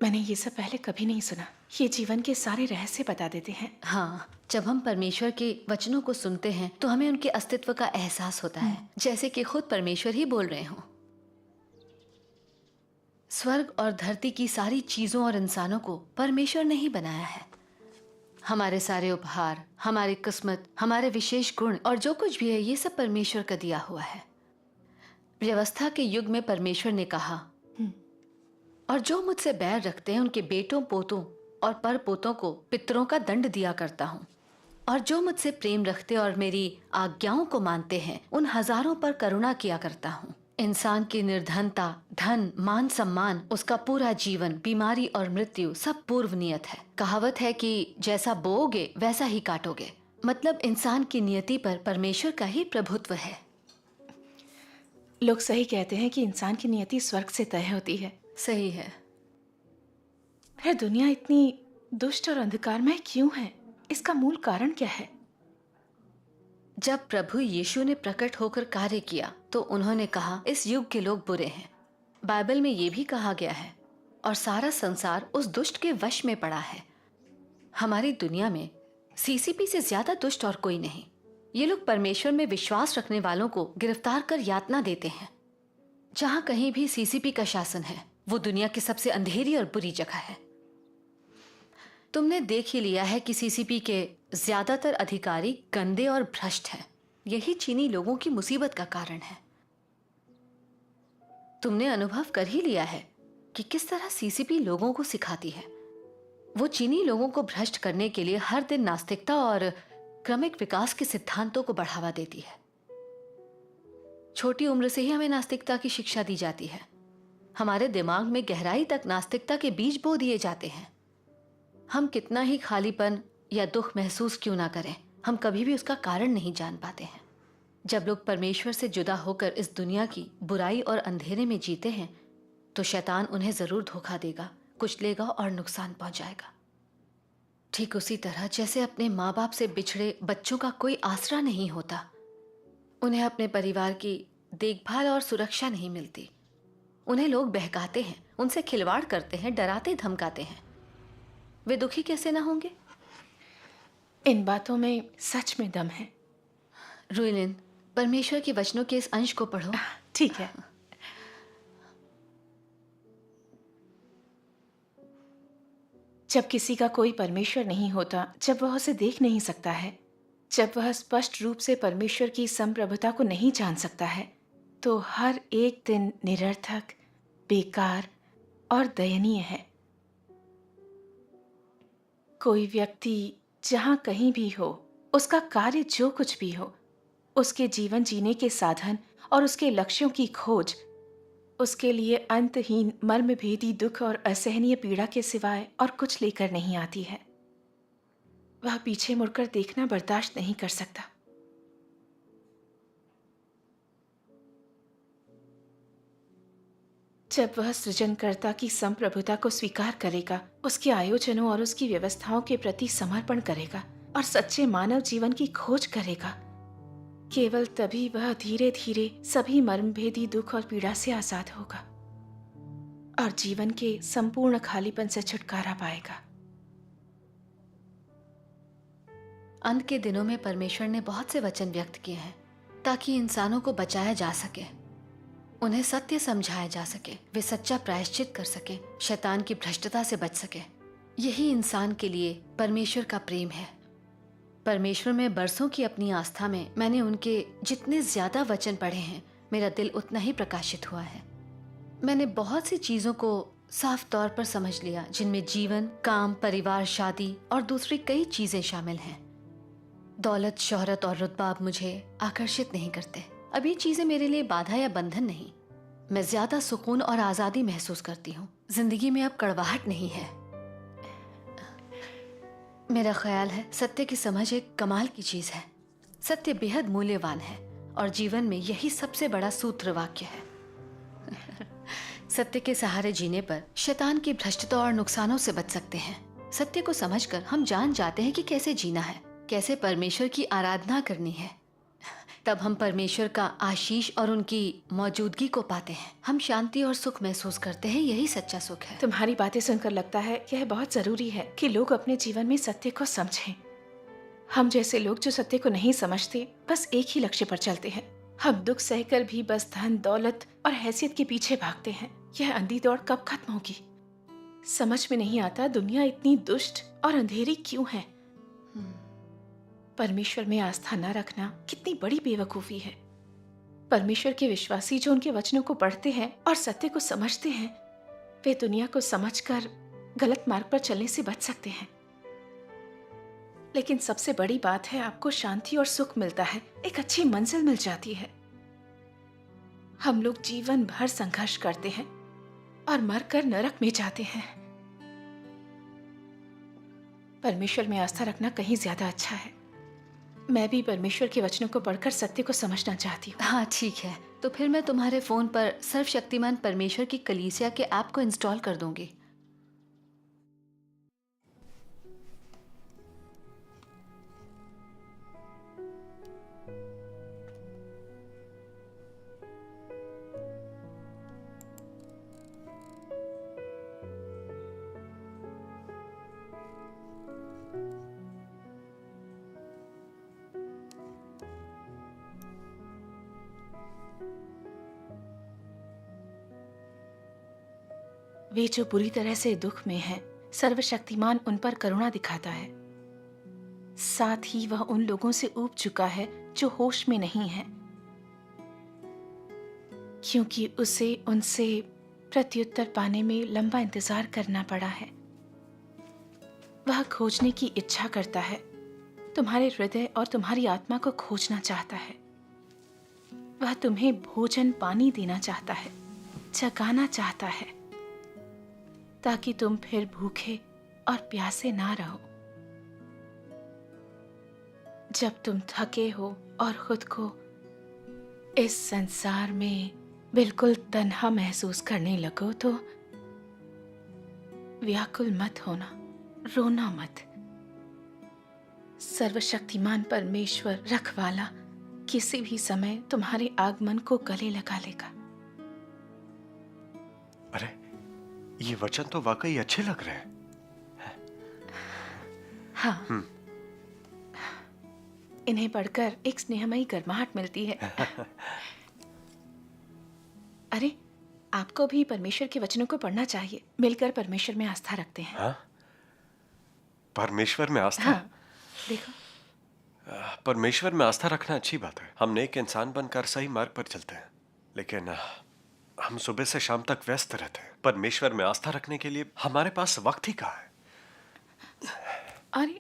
मैंने ये सब पहले कभी नहीं सुना। ये जीवन के सारे रहस्य बता देते हैं। हाँ, जब हम परमेश्वर के वचनों को सुनते हैं तो हमें उनके अस्तित्व का एहसास होता है, जैसे कि खुद परमेश्वर ही बोल रहे हों। स्वर्ग और धरती की सारी चीजों और इंसानों को परमेश्वर ने ही बनाया है। हमारे सारे उपहार, हमारी किस्मत, हमारे विशेष गुण और जो कुछ भी है, ये सब परमेश्वर का दिया हुआ है। व्यवस्था के युग में परमेश्वर ने कहा, और जो मुझसे बैर रखते हैं उनके बेटों, पोतों और पर पोतों को पितरों का दंड दिया करता हूँ, और जो मुझसे प्रेम रखते और मेरी आज्ञाओं को मानते हैं उन हजारों पर करुणा किया करता हूँ। इंसान की निर्धनता, धन, मान सम्मान, उसका पूरा जीवन, बीमारी और मृत्यु सब पूर्व नियत है। कहावत है कि जैसा बोओगे वैसा ही काटोगे। मतलब इंसान की नियति पर परमेश्वर का ही प्रभुत्व है। लोग सही कहते हैं कि इंसान की नियति स्वर्ग से तय होती है। सही है। फिर दुनिया इतनी दुष्ट और अंधकारमय क्यों है? इसका मूल कारण क्या है? जब प्रभु यीशु ने प्रकट होकर कार्य किया तो उन्होंने कहा, इस युग के लोग बुरे हैं। बाइबल में ये भी कहा गया है, और सारा संसार उस दुष्ट के वश में पड़ा है। हमारी दुनिया में सीसीपी से ज्यादा दुष्ट और कोई नहीं। ये लोग परमेश्वर में विश्वास रखने वालों को गिरफ्तार कर यातना देते हैं। जहां कहीं भी सीसीपी का शासन है, वो दुनिया की सबसे अंधेरी और बुरी जगह है। तुमने देख ही लिया है कि सीसीपी के ज्यादातर अधिकारी गंदे और भ्रष्ट हैं। यही चीनी लोगों की मुसीबत का कारण है। तुमने अनुभव कर ही लिया है कि किस तरह सीसीपी लोगों को सिखाती है। वो चीनी लोगों को भ्रष्ट करने के लिए हर दिन नास्तिकता और क्रमिक विकास के सिद्धांतों को बढ़ावा देती है। छोटी उम्र से ही हमें नास्तिकता की शिक्षा दी जाती है। हमारे दिमाग में गहराई तक नास्तिकता के बीज बो दिए जाते हैं। हम कितना ही खालीपन या दुख महसूस क्यों ना करें, हम कभी भी उसका कारण नहीं जान पाते हैं। जब लोग परमेश्वर से जुदा होकर इस दुनिया की बुराई और अंधेरे में जीते हैं तो शैतान उन्हें जरूर धोखा देगा, कुचलेगा और नुकसान पहुंचाएगा। ठीक उसी तरह जैसे अपने माँ बाप से बिछड़े बच्चों का कोई आसरा नहीं होता, उन्हें अपने परिवार की देखभाल और सुरक्षा नहीं मिलती। उन्हें लोग बहकाते हैं, उनसे खिलवाड़ करते हैं, डराते धमकाते हैं। वे दुखी कैसे ना होंगे? इन बातों में सच में दम है। रुइलिन, परमेश्वर के वचनों के इस अंश को पढ़ो। ठीक है। जब किसी का कोई परमेश्वर नहीं होता, जब वह उसे देख नहीं सकता है, जब वह स्पष्ट रूप से परमेश्वर की संप्रभुता को नहीं जान सकता है, तो हर एक दिन निरर्थक, बेकार और दयनीय है। कोई व्यक्ति जहां कहीं भी हो, उसका कार्य जो कुछ भी हो, उसके जीवन जीने के साधन और उसके लक्ष्यों की खोज उसके लिए अंतहीन मर्मभेदी दुख और असहनीय पीड़ा के सिवाय और कुछ लेकर नहीं आती है। वह पीछे मुड़कर देखना बर्दाश्त नहीं कर सकता। जब वह सृजनकर्ता की संप्रभुता को स्वीकार करेगा, उसके आयोजनों और उसकी व्यवस्थाओं के प्रति समर्पण करेगा और सच्चे मानव जीवन की खोज करेगा, केवल तभी वह धीरे धीरे सभी मर्मभेदी दुख और पीड़ा से आजाद होगा और जीवन के संपूर्ण खालीपन से छुटकारा पाएगा। अंत के दिनों में परमेश्वर ने बहुत से वचन व्यक्त किए हैं ताकि इंसानों को बचाया जा सके, उन्हें सत्य समझाया जा सके, वे सच्चा प्रायश्चित कर सके, शैतान की भ्रष्टता से बच सके। यही इंसान के लिए परमेश्वर का प्रेम है। परमेश्वर में बरसों की अपनी आस्था में मैंने उनके जितने ज्यादा वचन पढ़े हैं, मेरा दिल उतना ही प्रकाशित हुआ है। मैंने बहुत सी चीजों को साफ तौर पर समझ लिया जिनमें जीवन, काम, परिवार, शादी और दूसरी कई चीजें शामिल हैं। दौलत, शोहरत और रुतबा अब मुझे आकर्षित नहीं करते। अब ये चीजें मेरे लिए बाधा या बंधन नहीं। मैं ज्यादा सुकून और आजादी महसूस करती हूँ। जिंदगी में अब कड़वाहट नहीं है। मेरा ख्याल है सत्य की समझ एक कमाल की चीज है। सत्य बेहद मूल्यवान है और जीवन में यही सबसे बड़ा सूत्र वाक्य है। सत्य के सहारे जीने पर शैतान की भ्रष्टता और नुकसानों से बच सकते हैं। सत्य को समझकर हम जान जाते हैं कि कैसे जीना है, कैसे परमेश्वर की आराधना करनी है। तब हम परमेश्वर का आशीष और उनकी मौजूदगी को पाते हैं। हम शांति और सुख महसूस करते हैं। यही सच्चा सुख है। तुम्हारी बातें सुनकर लगता है यह बहुत जरूरी है कि लोग अपने जीवन में सत्य को समझें। हम जैसे लोग जो सत्य को नहीं समझते, बस एक ही लक्ष्य पर चलते हैं। हम दुख सहकर भी बस धन, दौलत और हैसियत के पीछे भागते हैं। यह अंधी दौड़ कब खत्म होगी? समझ में नहीं आता दुनिया इतनी दुष्ट और अंधेरी क्यों है। परमेश्वर में आस्था न रखना कितनी बड़ी बेवकूफी है। परमेश्वर के विश्वासी जो उनके वचनों को पढ़ते हैं और सत्य को समझते हैं, वे दुनिया को समझकर गलत मार्ग पर चलने से बच सकते हैं। लेकिन सबसे बड़ी बात है, आपको शांति और सुख मिलता है, एक अच्छी मंजिल मिल जाती है। हम लोग जीवन भर संघर्ष करते हैं और मरकर नरक में जाते हैं। परमेश्वर में आस्था रखना कहीं ज्यादा अच्छा है। मैं भी परमेश्वर के वचनों को पढ़कर सत्य को समझना चाहती हूँ। हाँ ठीक है, तो फिर मैं तुम्हारे फोन पर सर्वशक्तिमान परमेश्वर की कलीसिया के ऐप को इंस्टॉल कर दूंगी। वे जो बुरी तरह से दुख में हैं, सर्वशक्तिमान उन पर करुणा दिखाता है। साथ ही वह उन लोगों से ऊब चुका है जो होश में नहीं हैं, क्योंकि उसे उनसे प्रत्युत्तर पाने में लंबा इंतजार करना पड़ा है। वह खोजने की इच्छा करता है, तुम्हारे हृदय और तुम्हारी आत्मा को खोजना चाहता है। वह तुम्हें भोजन पानी देना चाहता है, जगाना चाहता है, ताकि तुम फिर भूखे और प्यासे ना रहो। जब तुम थके हो और खुद को इस संसार में बिल्कुल तन्हा महसूस करने लगो, तो व्याकुल मत होना, रोना मत। सर्वशक्तिमान परमेश्वर रखवाला किसी भी समय तुम्हारे आगमन को गले लगा लेगा। अरे, ये वचन तो वाकई अच्छे लग रहे हैं। हाँ, इन्हें पढ़कर एक स्नेहमयी गर्माहट मिलती है। अरे, आपको भी परमेश्वर के वचनों को पढ़ना चाहिए। मिलकर परमेश्वर में आस्था रखते हैं। हाँ? परमेश्वर में आस्था? हाँ, देखो। परमेश्वर में आस्था रखना अच्छी बात है। हम नेक इंसान बनकर सही मार्ग पर चलते हैं, लेकिन हम सुबह से शाम तक व्यस्त रहते हैं। परमेश्वर में आस्था रखने के लिए हमारे पास वक्त ही कहाँ है। अरे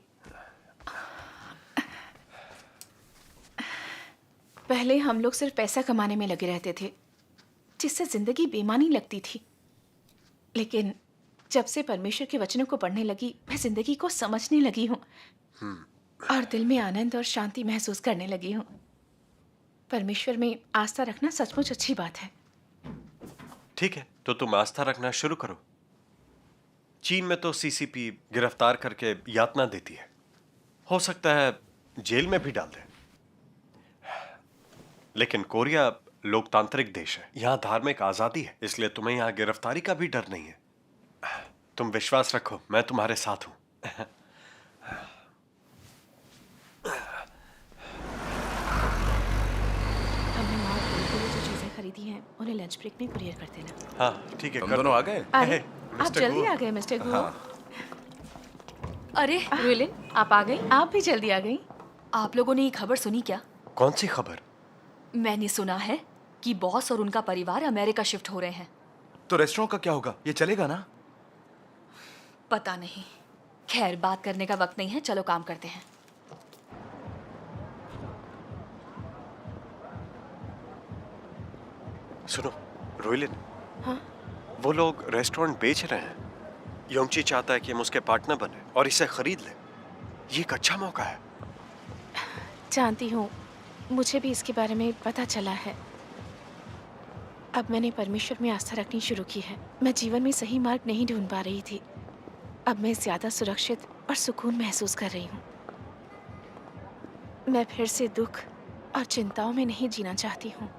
पहले हम लोग सिर्फ पैसा कमाने में लगे रहते थे, जिससे जिंदगी बेमानी लगती थी। लेकिन जब से परमेश्वर के वचनों को पढ़ने लगी, मैं जिंदगी को समझने लगी हूँ और दिल में आनंद और शांति महसूस करने लगी हूँ। परमेश्वर में आस्था रखना सचमुच अच्छी बात है। ठीक है, तो तुम आस्था रखना शुरू करो। चीन में तो सीसीपी गिरफ्तार करके यातना देती है, हो सकता है जेल में भी डाल दे। लेकिन कोरिया लोकतांत्रिक देश है, यहाँ धार्मिक आजादी है, इसलिए तुम्हें यहाँ गिरफ्तारी का भी डर नहीं है। तुम विश्वास रखो, मैं तुम्हारे साथ हूं। हमने माँ और बहू के लिए जो चीजें खरीदी हैं, उन्हें लंच ब्रेक में कुरियर कर देना। हाँ ठीक है। तुम दोनों आ गए? अरे आप मिस्टर जल्दी गो। आ गए मिस्टर गो। अरे रुलिन, आप आ गई? आप भी जल्दी आ गई। आप लोगों ने ये खबर सुनी क्या? कौन सी खबर? मैंने सुना है कि बॉस और उनका परिवार अमेरिका शिफ्ट हो रहे हैं। तो रेस्टोरेंट का क्या होगा? ये चलेगा ना? पता नहीं। खैर, बात करने का वक्त नहीं है, चलो काम करते हैं। सुनो रोइलिन, हाँ? वो लोग रेस्टोरेंट बेच रहे हैं। योंगची चाहता है कि हम उसके पार्टनर बने और इसे खरीद लें। ये एक अच्छा मौका है। जानती हूँ, मुझे भी इसके बारे में पता चला है। अब मैंने परमेश्वर में आस्था रखनी शुरू की है। मैं जीवन में सही मार्ग नहीं ढूंढ पा रही थी। अब मैं ज़्यादा सुरक्षित और सुकून महसूस कर रही हूँ। मैं फिर से दुख और चिंताओं में नहीं जीना चाहती हूँ।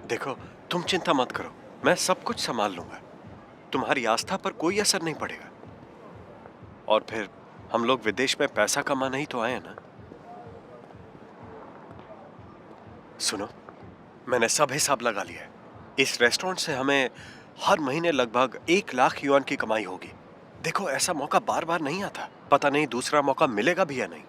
देखो, तुम चिंता मत करो, मैं सब कुछ संभाल लूंगा। तुम्हारी आस्था पर कोई असर नहीं पड़ेगा। और फिर हम लोग विदेश में पैसा कमाना ही तो आए हैं ना। सुनो, मैंने सब हिसाब लगा लिया है। इस रेस्टोरेंट से हमें हर महीने लगभग 1 लाख युआन की कमाई होगी। देखो, ऐसा मौका बार बार नहीं आता। पता नहीं दूसरा मौका मिलेगा भी या नहीं।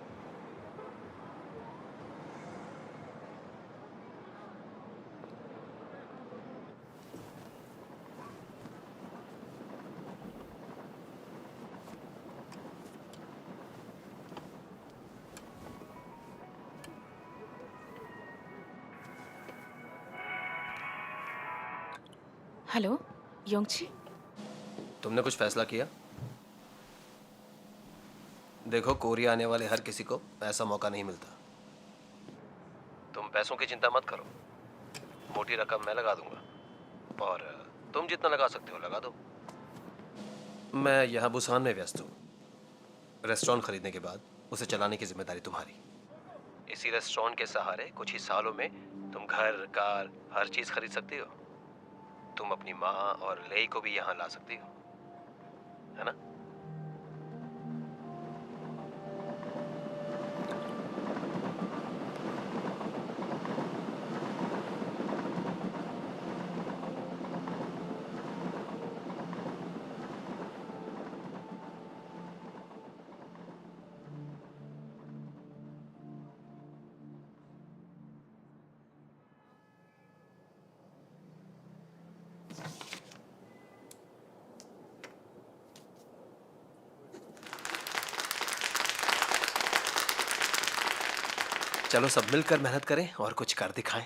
हेलो योंगची। तुमने कुछ फैसला किया? देखो, कोरिया आने वाले हर किसी को ऐसा मौका नहीं मिलता। तुम पैसों की चिंता मत करो, मोटी रकम मैं लगा दूंगा और तुम जितना लगा सकते हो लगा दो। मैं यहाँ बुसान में व्यस्त हूँ। रेस्टोरेंट खरीदने के बाद उसे चलाने की जिम्मेदारी तुम्हारी। इसी रेस्टोरेंट के सहारे कुछ ही सालों में तुम घर, कार, हर चीज़ खरीद सकती हो। तुम अपनी माँ और लेई को भी यहाँ ला सकती हो, है ना? चलो सब मिलकर मेहनत करें और कुछ कर दिखाएं।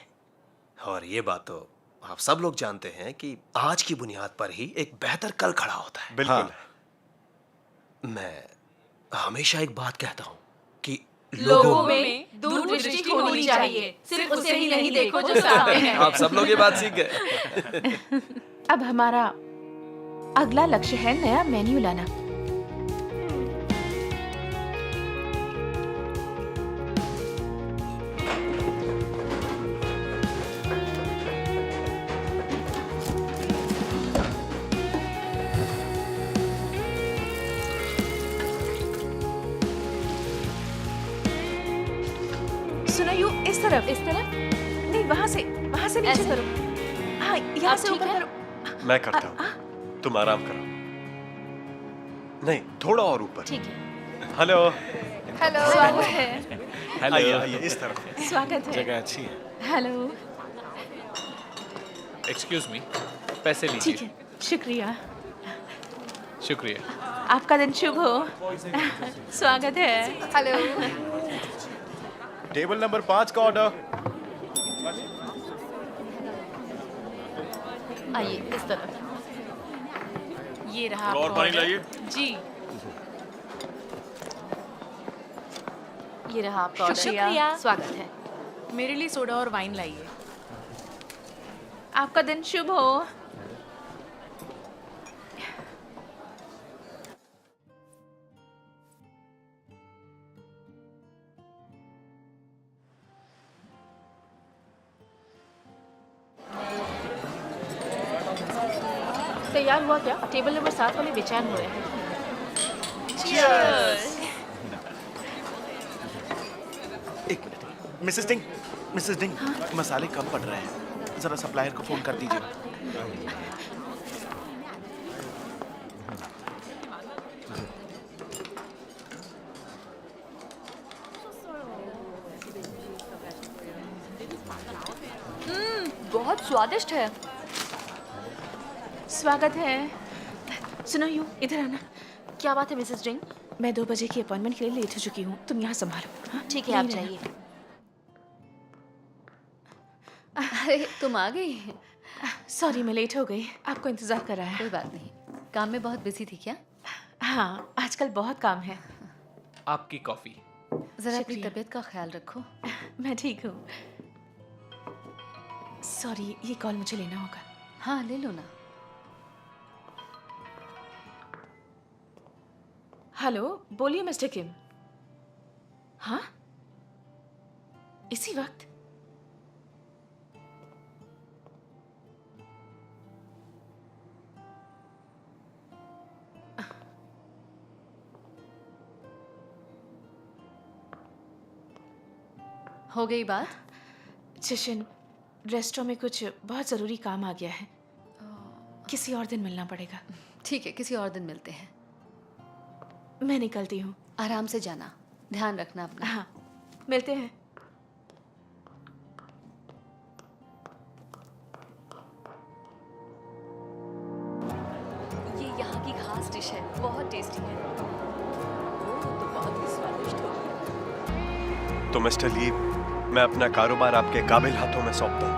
और ये बात तो आप सब लोग जानते हैं कि आज की बुनियाद पर ही एक बेहतर कल खड़ा होता है। बिल्कुल। हाँ। मैं हमेशा एक बात कहता हूँ कि लोगों में दूरदृष्टि होनी चाहिए। सिर्फ उसे ही नहीं देखो जो सामने है। आप सब लोग ये बात सीख गए। अब हमारा अगला लक्ष्य है नया मेन्यू लाना। सुनो यू, इस तरफ नहीं, वहां से नीचे ऐसे? करो। हाँ, यहाँ आप से ठीक ऊपर है? करो। मैं करता हूँ, तुम आराम करो। नहीं, थोड़ा और ऊपर। ठीक है। हेलो। हेलो, स्वागत है। आइए आइए, इस तरफ। स्वागत है। जगह अच्छी है। हेलो। एक्सक्यूज मी, पैसे लीजिए। ठीक है, शुक्रिया। शुक्रिया। आपका दिन शुभ हो। स्वागत है। हेलो। टेबल नंबर 5 का ऑर्डर। आइए इस तरफ। ये रहा और आपका पानी order। लाइए। जी। ये रहा आपका ऑर्डर। शुक्रिया। स्वागत है। मेरे लिए सोडा और वाइन लाइए। आपका दिन शुभ हो। तैयार हुआ क्या? टेबल नंबर 7 वाले बेचैन हो रहे हैं। एक मिनट मिसेस डिंग मसाले कम पड़ रहे हैं, जरा सप्लायर को फोन कर दीजिए। बहुत स्वादिष्ट है। स्वागत है। सुनो यू, इधर आना। क्या बात है मिसेस ड्रिंग? मैं 2 बजे की अपॉइंटमेंट के लिए लेट हो चुकी हूँ, तुम यहाँ संभालो। हाँ? ठीक है, आप यहीं रहना। जाइए। अरे तुम आ गई? सॉरी, मैं लेट हो गई, आपको इंतजार कर रहा है। कोई बात नहीं, काम में बहुत बिजी थी क्या? हाँ, आजकल बहुत काम है। आपकी कॉफी। जरा अपनी शुक्रिया। तबीयत का ख्याल रखो। मैं ठीक हूँ। सॉरी, ये कॉल मुझे लेना होगा। हाँ ले लो ना। हेलो, बोलिए मिस्टर किम। हाँ, इसी वक्त? हो गई बात? जशन, रेस्टोरेंट में कुछ बहुत ज़रूरी काम आ गया है, किसी और दिन मिलना पड़ेगा। ठीक है, किसी और दिन मिलते हैं। मैं निकलती हूँ। आराम से जाना, ध्यान रखना अपना। हाँ, मिलते हैं। ये यहाँ की खास डिश है, बहुत टेस्टी है। ओह, तो बहुत ही स्वादिष्ट होगी। तो मिस्टर ली, मैं अपना कारोबार आपके काबिल हाथों में सौंपता हूँ।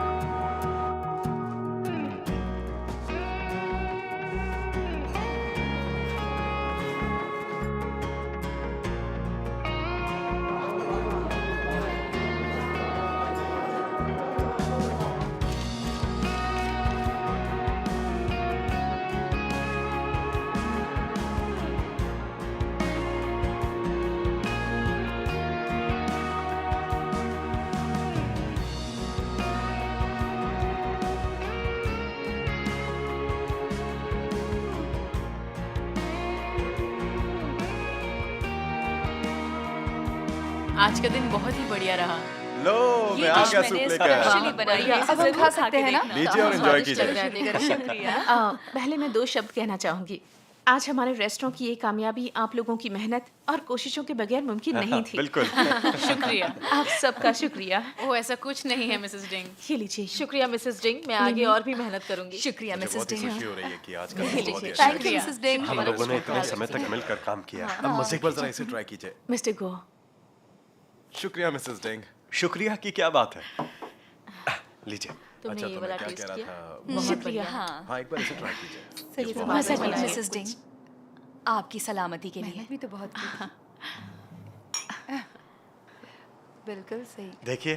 आज का दिन बहुत ही बढ़िया रहा। लो, मैं आ गया सूप लेकर। अब हम खा सकते हैं ना? लीजिए और एंजॉय कीजिए। पहले मैं 2 शब्द कहना चाहूंगी। आज हमारे रेस्टोरेंट की ये कामयाबी आप लोगों की मेहनत और कोशिशों के बगैर मुमकिन नहीं थी। बिल्कुल। शुक्रिया। आप सबका शुक्रिया। ओ, ऐसा कुछ नहीं है मिसेस डिंग। ये लीजिए। शुक्रिया मिसेस ड्रिंग, मैं आगे और भी मेहनत करूंगी। शुक्रिया मुझे मिसेस बहुत ही डिंग। खुशी हो रही है कि आज का दिन बहुत ही अच्छा थैंक यू है। मिसेस ड्रिंग। हम लोगों ने इतने समय तक मिलकर काम किया। अब मजे एक बार जरा इसे ट्राई कीजिए। मिस्टर गो। शुक्रिया मिसेस डिंग। शुक्रिया की क्या बात है। लीजिए। तुमने अच्छा, ये तो वाला मैं क्या टेस्ट कह रहा किया? था? बहुत बढ़िया। हाँ, एक बार इसे ट्राई कीजिए। सही ये से बहुत मजा अच्छा कीजिए। है। मिसेस डिंग, आपकी सलामती के लिए। भी तो बहुत बिल्कुल सही। देखिए,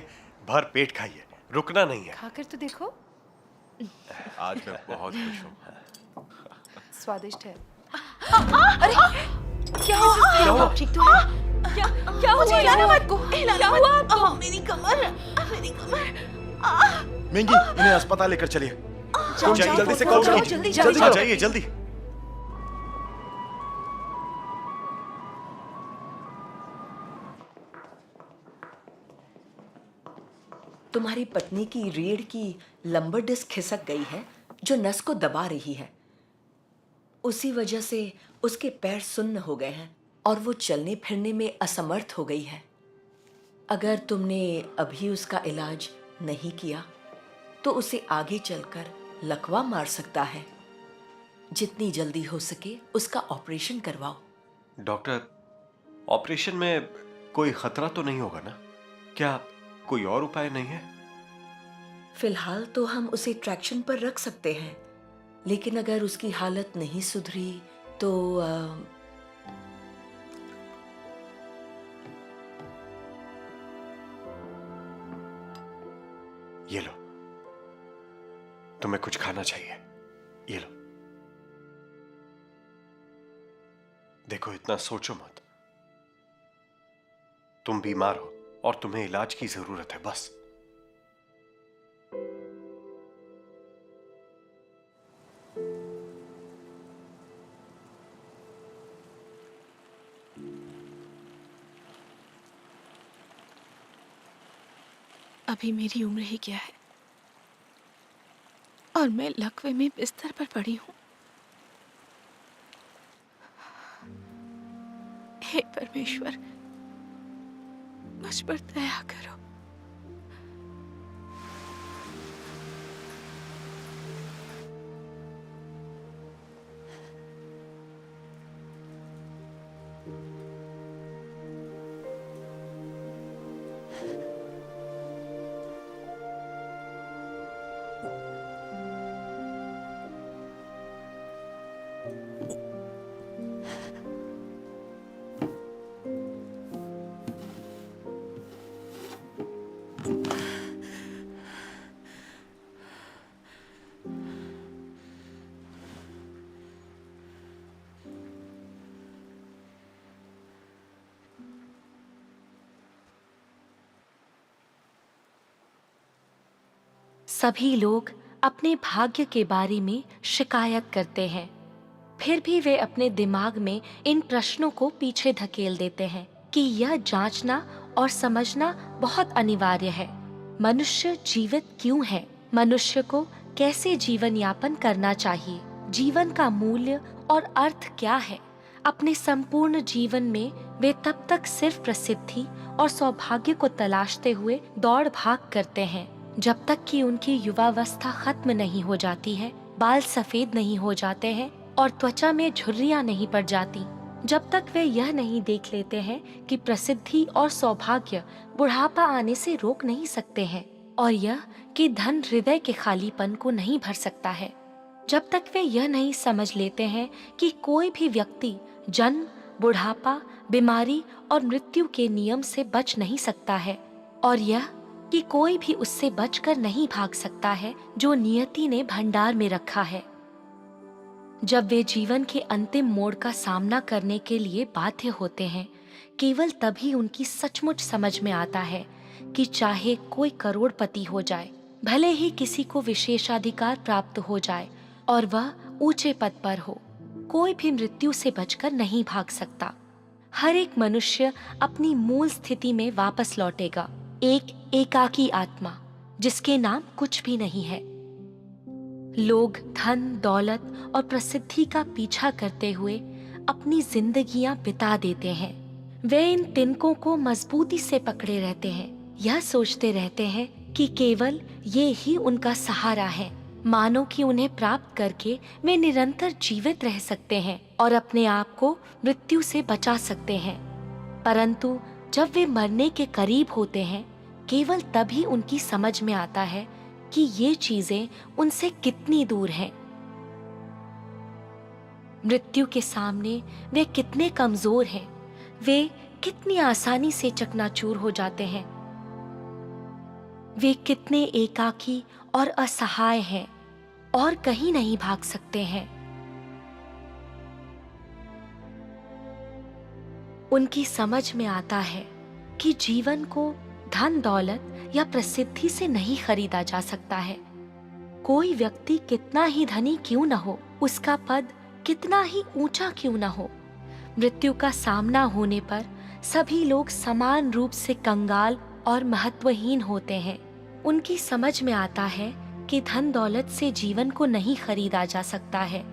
भर पेट खाइए, रुकना नहीं है। खाकर तो देखो, आज मैं बहुत खुश हूँ। स्वादिष्ट है। क्या हुआ? ठीक तो है? क्या हुआ? मुझे हिलाना मत। हिलाना मत। मेरी कमर। मिंगी, इन्हें अस्पताल लेकर चलिए। जाइए, जल्दी से कॉल कीजिए। जल्दी, जल्दी जल्दी। जाइए, जल्दी। तुम्हारी पत्नी की रीढ़ की लंबर डिस्क खिसक गई है, जो नस को दबा रही है। उसी वजह से उसके पैर सुन्न हो गए हैं और वो चलने फिरने में असमर्थ हो गई है। अगर तुमने अभी उसका इलाज नहीं किया तो उसे आगे चलकर लकवा मार सकता है। जितनी जल्दी हो सके उसका ऑपरेशन करवाओ। डॉक्टर, ऑपरेशन में कोई खतरा तो नहीं होगा ना? क्या कोई और उपाय नहीं है? फिलहाल तो हम उसे ट्रैक्शन पर रख सकते हैं, लेकिन अगर उसकी हालत नहीं सुधरी तो ये लो, तुम्हें कुछ खाना चाहिए, ये लो। देखो, इतना सोचो मत। तुम बीमार हो और तुम्हें इलाज की जरूरत है, बस। अभी मेरी उम्र ही क्या है और मैं लकवे में बिस्तर पर पड़ी हूँ। हे परमेश्वर, मुझ पर दया करो। सभी लोग अपने भाग्य के बारे में शिकायत करते हैं, फिर भी वे अपने दिमाग में इन प्रश्नों को पीछे धकेल देते हैं कि यह जांचना और समझना बहुत अनिवार्य है। मनुष्य जीवित क्यों है? मनुष्य को कैसे जीवन यापन करना चाहिए? जीवन का मूल्य और अर्थ क्या है? अपने संपूर्ण जीवन में वे तब तक सिर्फ प्रसिद्धि और सौभाग्य को तलाशते हुए दौड़ भाग करते हैं जब तक कि उनकी युवावस्था खत्म नहीं हो जाती है, बाल सफेद नहीं हो जाते हैं और त्वचा में झुर्रियां नहीं पड़ जाती। जब तक वे यह नहीं देख लेते हैं कि प्रसिद्धि और सौभाग्य बुढ़ापा आने से रोक नहीं सकते हैं और यह कि धन हृदय के खालीपन को नहीं भर सकता है। जब तक वे यह नहीं समझ लेते हैं कि कोई भी व्यक्ति जन्म, बुढ़ापा, बीमारी और मृत्यु के नियम से बच नहीं सकता है और यह कि कोई भी उससे बचकर नहीं भाग सकता है जो नियति ने भंडार में रखा है। जब वे जीवन के अंतिम मोड़ का सामना करने के लिए बाध्य होते हैं, केवल तभी उनकी सचमुच समझ में आता है कि चाहे कोई करोड़पति हो जाए, भले ही किसी को विशेषाधिकार प्राप्त हो जाए और वह ऊंचे पद पर हो, कोई भी मृत्यु से बचकर नहीं भाग सकता। हर एक मनुष्य अपनी मूल स्थिति में वापस लौटेगा, एक एकाकी आत्मा जिसके नाम कुछ भी नहीं है। लोग धन, दौलत और प्रसिद्धि का पीछा करते हुए अपनी जिंदगियां बिता देते हैं। वे इन तिनकों को मजबूती से पकड़े रहते हैं, यह सोचते रहते हैं कि केवल ये ही उनका सहारा है, मानो कि उन्हें प्राप्त करके वे निरंतर जीवित रह सकते हैं और अपने आप को मृत्यु से बचा सकते हैं। परंतु जब वे मरने के करीब होते हैं, केवल तभी उनकी समझ में आता है कि ये चीजें उनसे कितनी दूर हैं। मृत्यु के सामने वे कितने कमजोर हैं, वे कितनी आसानी से चकनाचूर हो जाते हैं। वे कितने एकाकी और असहाय हैं और कहीं नहीं भाग सकते हैं। उनकी समझ में आता है कि जीवन को धन, दौलत या प्रसिद्धि से नहीं खरीदा जा सकता है। कोई व्यक्ति कितना ही धनी क्यों न हो, उसका पद कितना ही ऊंचा क्यों न हो, मृत्यु का सामना होने पर सभी लोग समान रूप से कंगाल और महत्वहीन होते हैं। उनकी समझ में आता है कि धन दौलत से जीवन को नहीं खरीदा जा सकता है,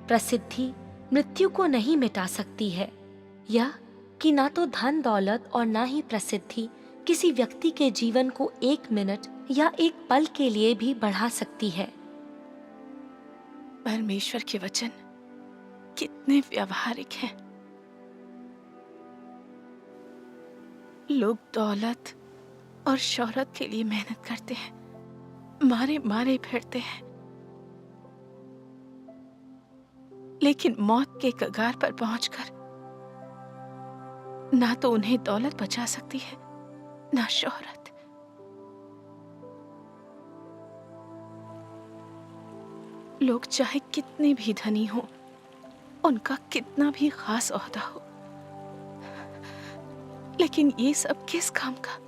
प्रसिद्धि मृत्यु को नहीं मिटा सकती है, यह कि ना तो धन दौलत और ना ही प्रसिद्धि किसी व्यक्ति के जीवन को 1 मिनट या 1 पल के लिए भी बढ़ा सकती है। परमेश्वर के वचन कितने व्यावहारिक हैं। लोग दौलत और शोहरत के लिए मेहनत करते हैं, मारे मारे फिरते हैं, लेकिन मौत के कगार पर पहुंचकर ना तो उन्हें दौलत बचा सकती है, ना शोहरत। लोग चाहे कितने भी धनी हो, उनका कितना भी खास ओहदा हो, लेकिन ये सब किस काम का?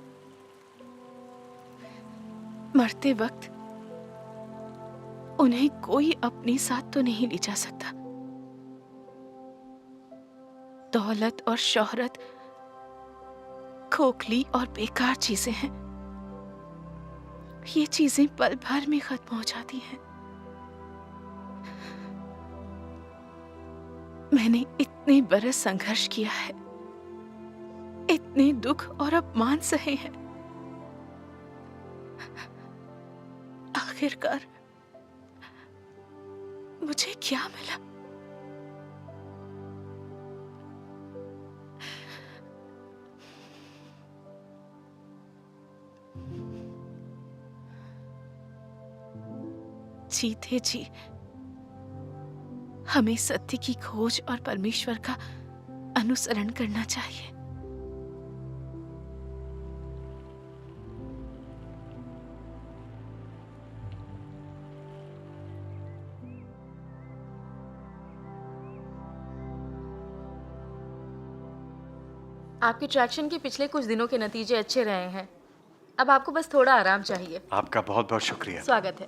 मरते वक्त उन्हें कोई अपने साथ तो नहीं ले जा सकता। दौलत और शोहरत खोखली और बेकार चीजें हैं। ये चीजें पल भर में खत्म हो जाती हैं। मैंने इतने बरस संघर्ष किया है, इतने दुख और अपमान सहे हैं, आखिरकार मुझे क्या मिला? जीते जी हमें सत्य की खोज और परमेश्वर का अनुसरण करना चाहिए। आपके ट्रैक्शन के पिछले कुछ दिनों के नतीजे अच्छे रहे हैं। अब आपको बस थोड़ा आराम चाहिए। आपका बहुत बहुत शुक्रिया। स्वागत है।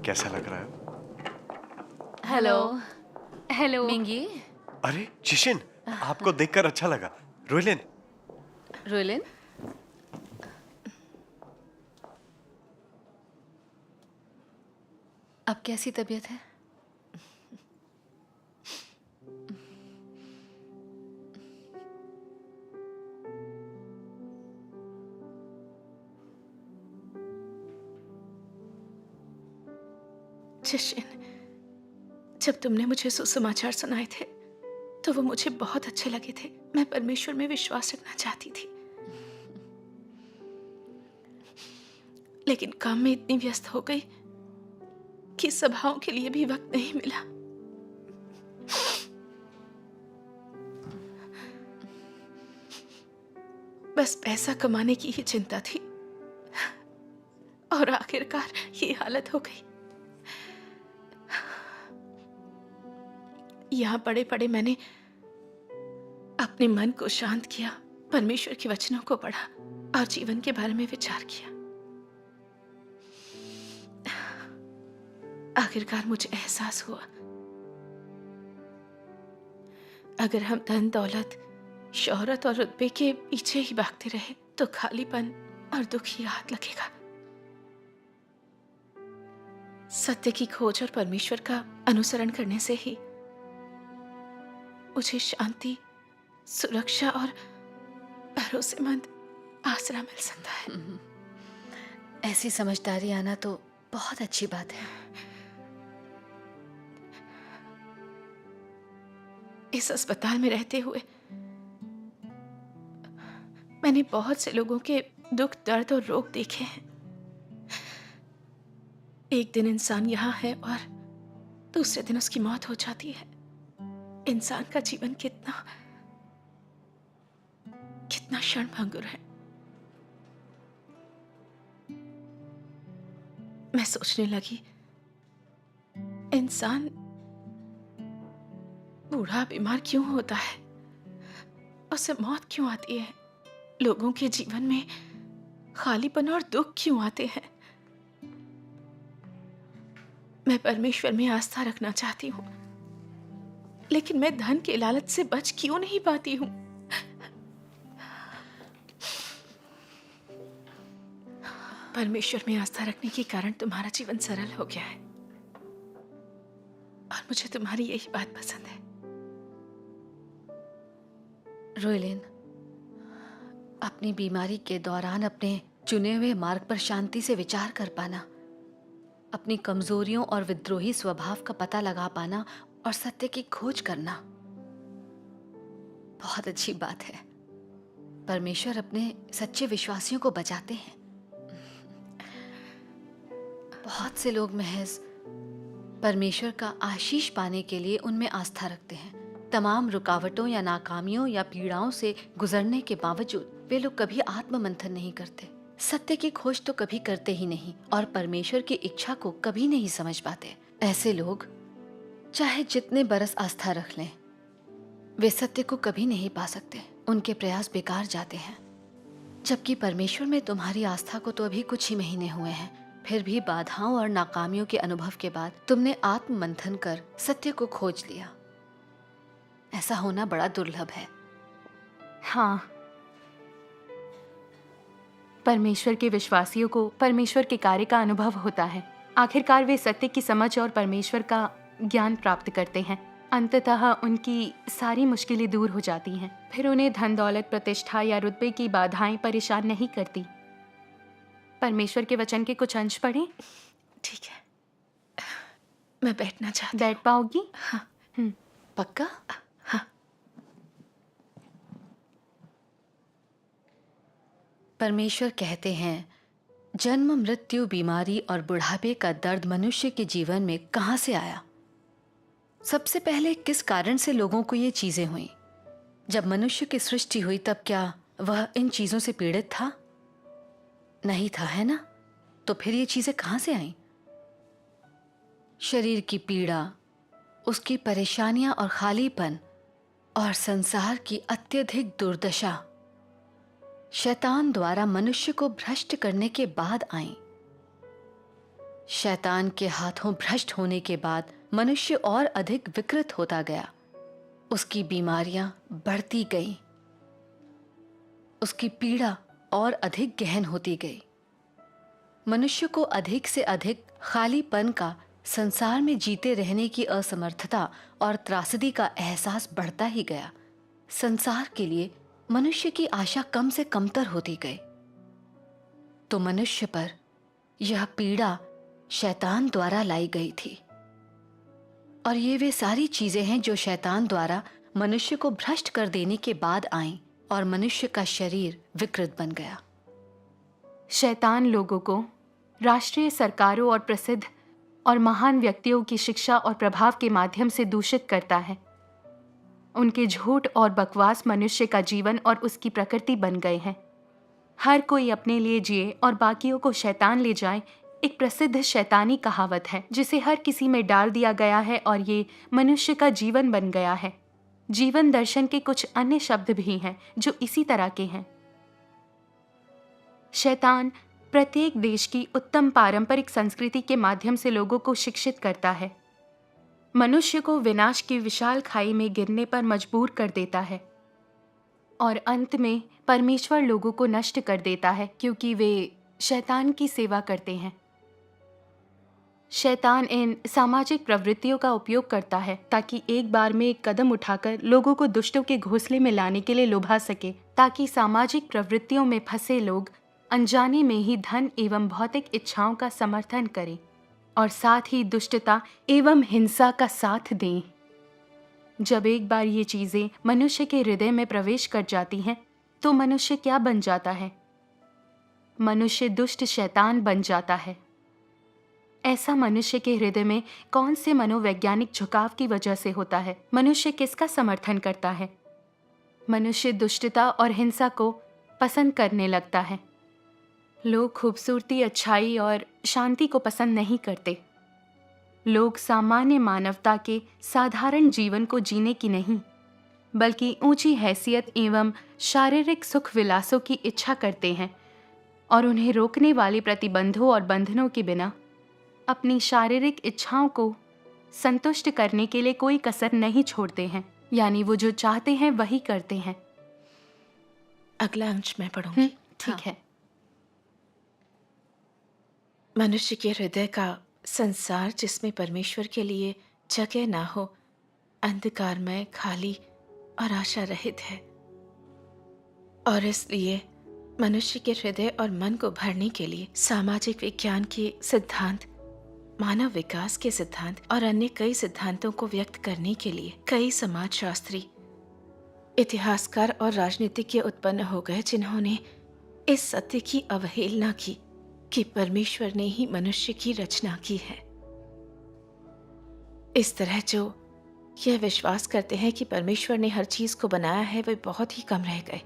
कैसा लग रहा है? हेलो। हेलो मिंगी। अरे जिशिन, आपको देखकर अच्छा लगा। रोइलिन। रोइलिन, अब कैसी तबीयत है? जिशिन, जब तुमने मुझे सुसमाचार सुनाए थे तो वो मुझे बहुत अच्छे लगे थे। मैं परमेश्वर में विश्वास रखना चाहती थी, लेकिन काम में इतनी व्यस्त हो गई कि सभाओं के लिए भी वक्त नहीं मिला। बस पैसा कमाने की ही चिंता थी और आखिरकार ये हालत हो गई। यहां पड़े पड़े मैंने अपने मन को शांत किया, परमेश्वर के वचनों को पढ़ा और जीवन के बारे में विचार किया। आखिरकार मुझे एहसास हुआ, अगर हम धन दौलत, शोहरत और रुतबे के पीछे ही भागते रहे तो खालीपन और दुख ही हाथ लगेगा। सत्य की खोज और परमेश्वर का अनुसरण करने से ही मुझे शांति, सुरक्षा और भरोसेमंद आसरा मिल सकता है। ऐसी समझदारी आना तो बहुत अच्छी बात है। इस अस्पताल में रहते हुए मैंने बहुत से लोगों के दुख, दर्द और रोग देखे हैं। एक दिन इंसान यहाँ है और दूसरे दिन उसकी मौत हो जाती है। इंसान का जीवन कितना कितना क्षणभंगुर है। मैं सोचने लगी, इंसान बूढ़ा बीमार क्यों होता है? उसे मौत क्यों आती है? लोगों के जीवन में खालीपन और दुख क्यों आते हैं? मैं परमेश्वर में आस्था रखना चाहती हूँ, लेकिन मैं धन के लालच से बच क्यों नहीं पाती हूँ? परमेश्वर में आस्था रखने के कारण तुम्हारा जीवन सरल हो गया है और मुझे तुम्हारी यही बात पसंद है। रोइलिन, अपनी बीमारी के दौरान अपने चुने हुए मार्ग पर शांति से विचार कर पाना अपनी कमजोरियों और विद्रोही स्वभाव का पता लगा पाना और सत्य की खोज करना बहुत अच्छी बात है। परमेश्वर अपने सच्चे विश्वासियों को बचाते हैं। बहुत से लोग महज परमेश्वर का आशीष पाने के लिए उनमें आस्था रखते हैं। तमाम रुकावटों या नाकामियों या पीड़ाओं से गुजरने के बावजूद वे लोग कभी आत्ममंथन नहीं करते, सत्य की खोज तो कभी करते ही नहीं और परमेश्वर की इच्छा को कभी नहीं समझ पाते। ऐसे लोग चाहे जितने बरस आस्था रख लें, वे सत्य को कभी नहीं पा सकते। उनके प्रयास बेकार जाते हैं। जबकि परमेश्वर में तुम्हारी आस्था को तो अभी कुछ ही महीने हुए हैं, फिर भी बाधाओं और नाकामियों के अनुभव के बाद तुमने आत्ममंथन कर सत्य को खोज लिया। ऐसा होना बड़ा दुर्लभ है। हाँ, परमेश्वर के विश्वासियों को परमेश्वर के कार्य का अनुभव होता है। आखिरकार वे सत्य की समझ और परमेश्वर का ज्ञान प्राप्त करते हैं। अंततः उनकी सारी मुश्किलें दूर हो जाती हैं। फिर उन्हें धन दौलत, प्रतिष्ठा या रुतबे की बाधाएं परेशान नहीं करती। परमेश्वर के वचन के कुछ अंश पढ़ें। ठीक है, मैं बैठना चाहती बैठ पाओगी? हाँ। पक्का? हाँ। परमेश्वर कहते हैं, जन्म, मृत्यु, बीमारी और बुढ़ापे का दर्द मनुष्य के जीवन में कहां से आया? सबसे पहले किस कारण से लोगों को ये चीजें हुई? जब मनुष्य की सृष्टि हुई तब क्या वह इन चीजों से पीड़ित था? नहीं था, है ना? तो फिर ये चीजें कहां से आईं? शरीर की पीड़ा, उसकी परेशानियां और खालीपन और संसार की अत्यधिक दुर्दशा शैतान द्वारा मनुष्य को भ्रष्ट करने के बाद आईं। शैतान के हाथों भ्रष्ट होने के बाद मनुष्य और अधिक विकृत होता गया। उसकी बीमारियां बढ़ती गईं, उसकी पीड़ा और अधिक गहन होती गई। मनुष्य को अधिक से अधिक खालीपन का, संसार में जीते रहने की असमर्थता और त्रासदी का एहसास बढ़ता ही गया। संसार के लिए मनुष्य की आशा कम से कमतर होती गई। तो मनुष्य पर यह पीड़ा शैतान द्वारा लाई गई थी। और ये वे सारी चीजें हैं जो शैतान द्वारा मनुष्य को भ्रष्ट कर देने के बाद आईं और मनुष्य का शरीर विकृत बन गया। शैतान लोगों को राष्ट्रीय सरकारों और प्रसिद्ध और महान व्यक्तियों की शिक्षा और प्रभाव के माध्यम से दूषित करता है। उनके झूठ और बकवास मनुष्य का जीवन और उसकी प्रकृति बन गए हैं। हर कोई अपने लिए जिए और बाकियों को शैतान ले जाए, एक प्रसिद्ध शैतानी कहावत है जिसे हर किसी में डाल दिया गया है और ये मनुष्य का जीवन बन गया है। जीवन दर्शन के कुछ अन्य शब्द भी हैं जो इसी तरह के हैं। शैतान प्रत्येक देश की उत्तम पारंपरिक संस्कृति के माध्यम से लोगों को शिक्षित करता है, मनुष्य को विनाश की विशाल खाई में गिरने पर मजबूर कर देता है और अंत में परमेश्वर लोगों को नष्ट कर देता है क्योंकि वे शैतान की सेवा करते हैं। शैतान इन सामाजिक प्रवृत्तियों का उपयोग करता है ताकि एक बार में एक कदम उठाकर लोगों को दुष्टों के घोंसले में लाने के लिए लुभा सके, ताकि सामाजिक प्रवृत्तियों में फंसे लोग अनजाने में ही धन एवं भौतिक इच्छाओं का समर्थन करें और साथ ही दुष्टता एवं हिंसा का साथ दें। जब एक बार ये चीजें मनुष्य के हृदय में प्रवेश कर जाती हैं, तो मनुष्य क्या बन जाता है? मनुष्य दुष्ट शैतान बन जाता है। ऐसा मनुष्य के हृदय में कौन से मनोवैज्ञानिक झुकाव की वजह से होता है? मनुष्य किसका समर्थन करता है? मनुष्य दुष्टता और हिंसा को पसंद करने लगता है। लोग खूबसूरती, अच्छाई और शांति को पसंद नहीं करते। लोग सामान्य मानवता के साधारण जीवन को जीने की नहीं, बल्कि ऊंची हैसियत एवं शारीरिक सुख विलासों की इच्छा करते हैं और उन्हें रोकने वाले प्रतिबंधों और बंधनों के बिना अपनी शारीरिक इच्छाओं को संतुष्ट करने के लिए कोई कसर नहीं छोड़ते हैं। यानी वो जो चाहते हैं वही करते हैं। अगला अंश मैं पढ़ूंगी। ठीक है। मनुष्य के हृदय का संसार जिसमें परमेश्वर के लिए जगह ना हो, अंधकारमय, खाली और आशा रहित है। और इसलिए मनुष्य के हृदय और मन को भरने के लिए सामाजिक विज्ञान के सिद्धांत मानव विकास के सिद्धांत और अन्य कई सिद्धांतों को व्यक्त करने के लिए कई समाजशास्त्री, इतिहासकार और राजनीतिज्ञ उत्पन्न हो गए, जिन्होंने इस सत्य की अवहेलना की कि परमेश्वर ने ही मनुष्य की रचना की है। इस तरह जो यह विश्वास करते हैं कि परमेश्वर ने हर चीज को बनाया है, वे बहुत ही कम रह गए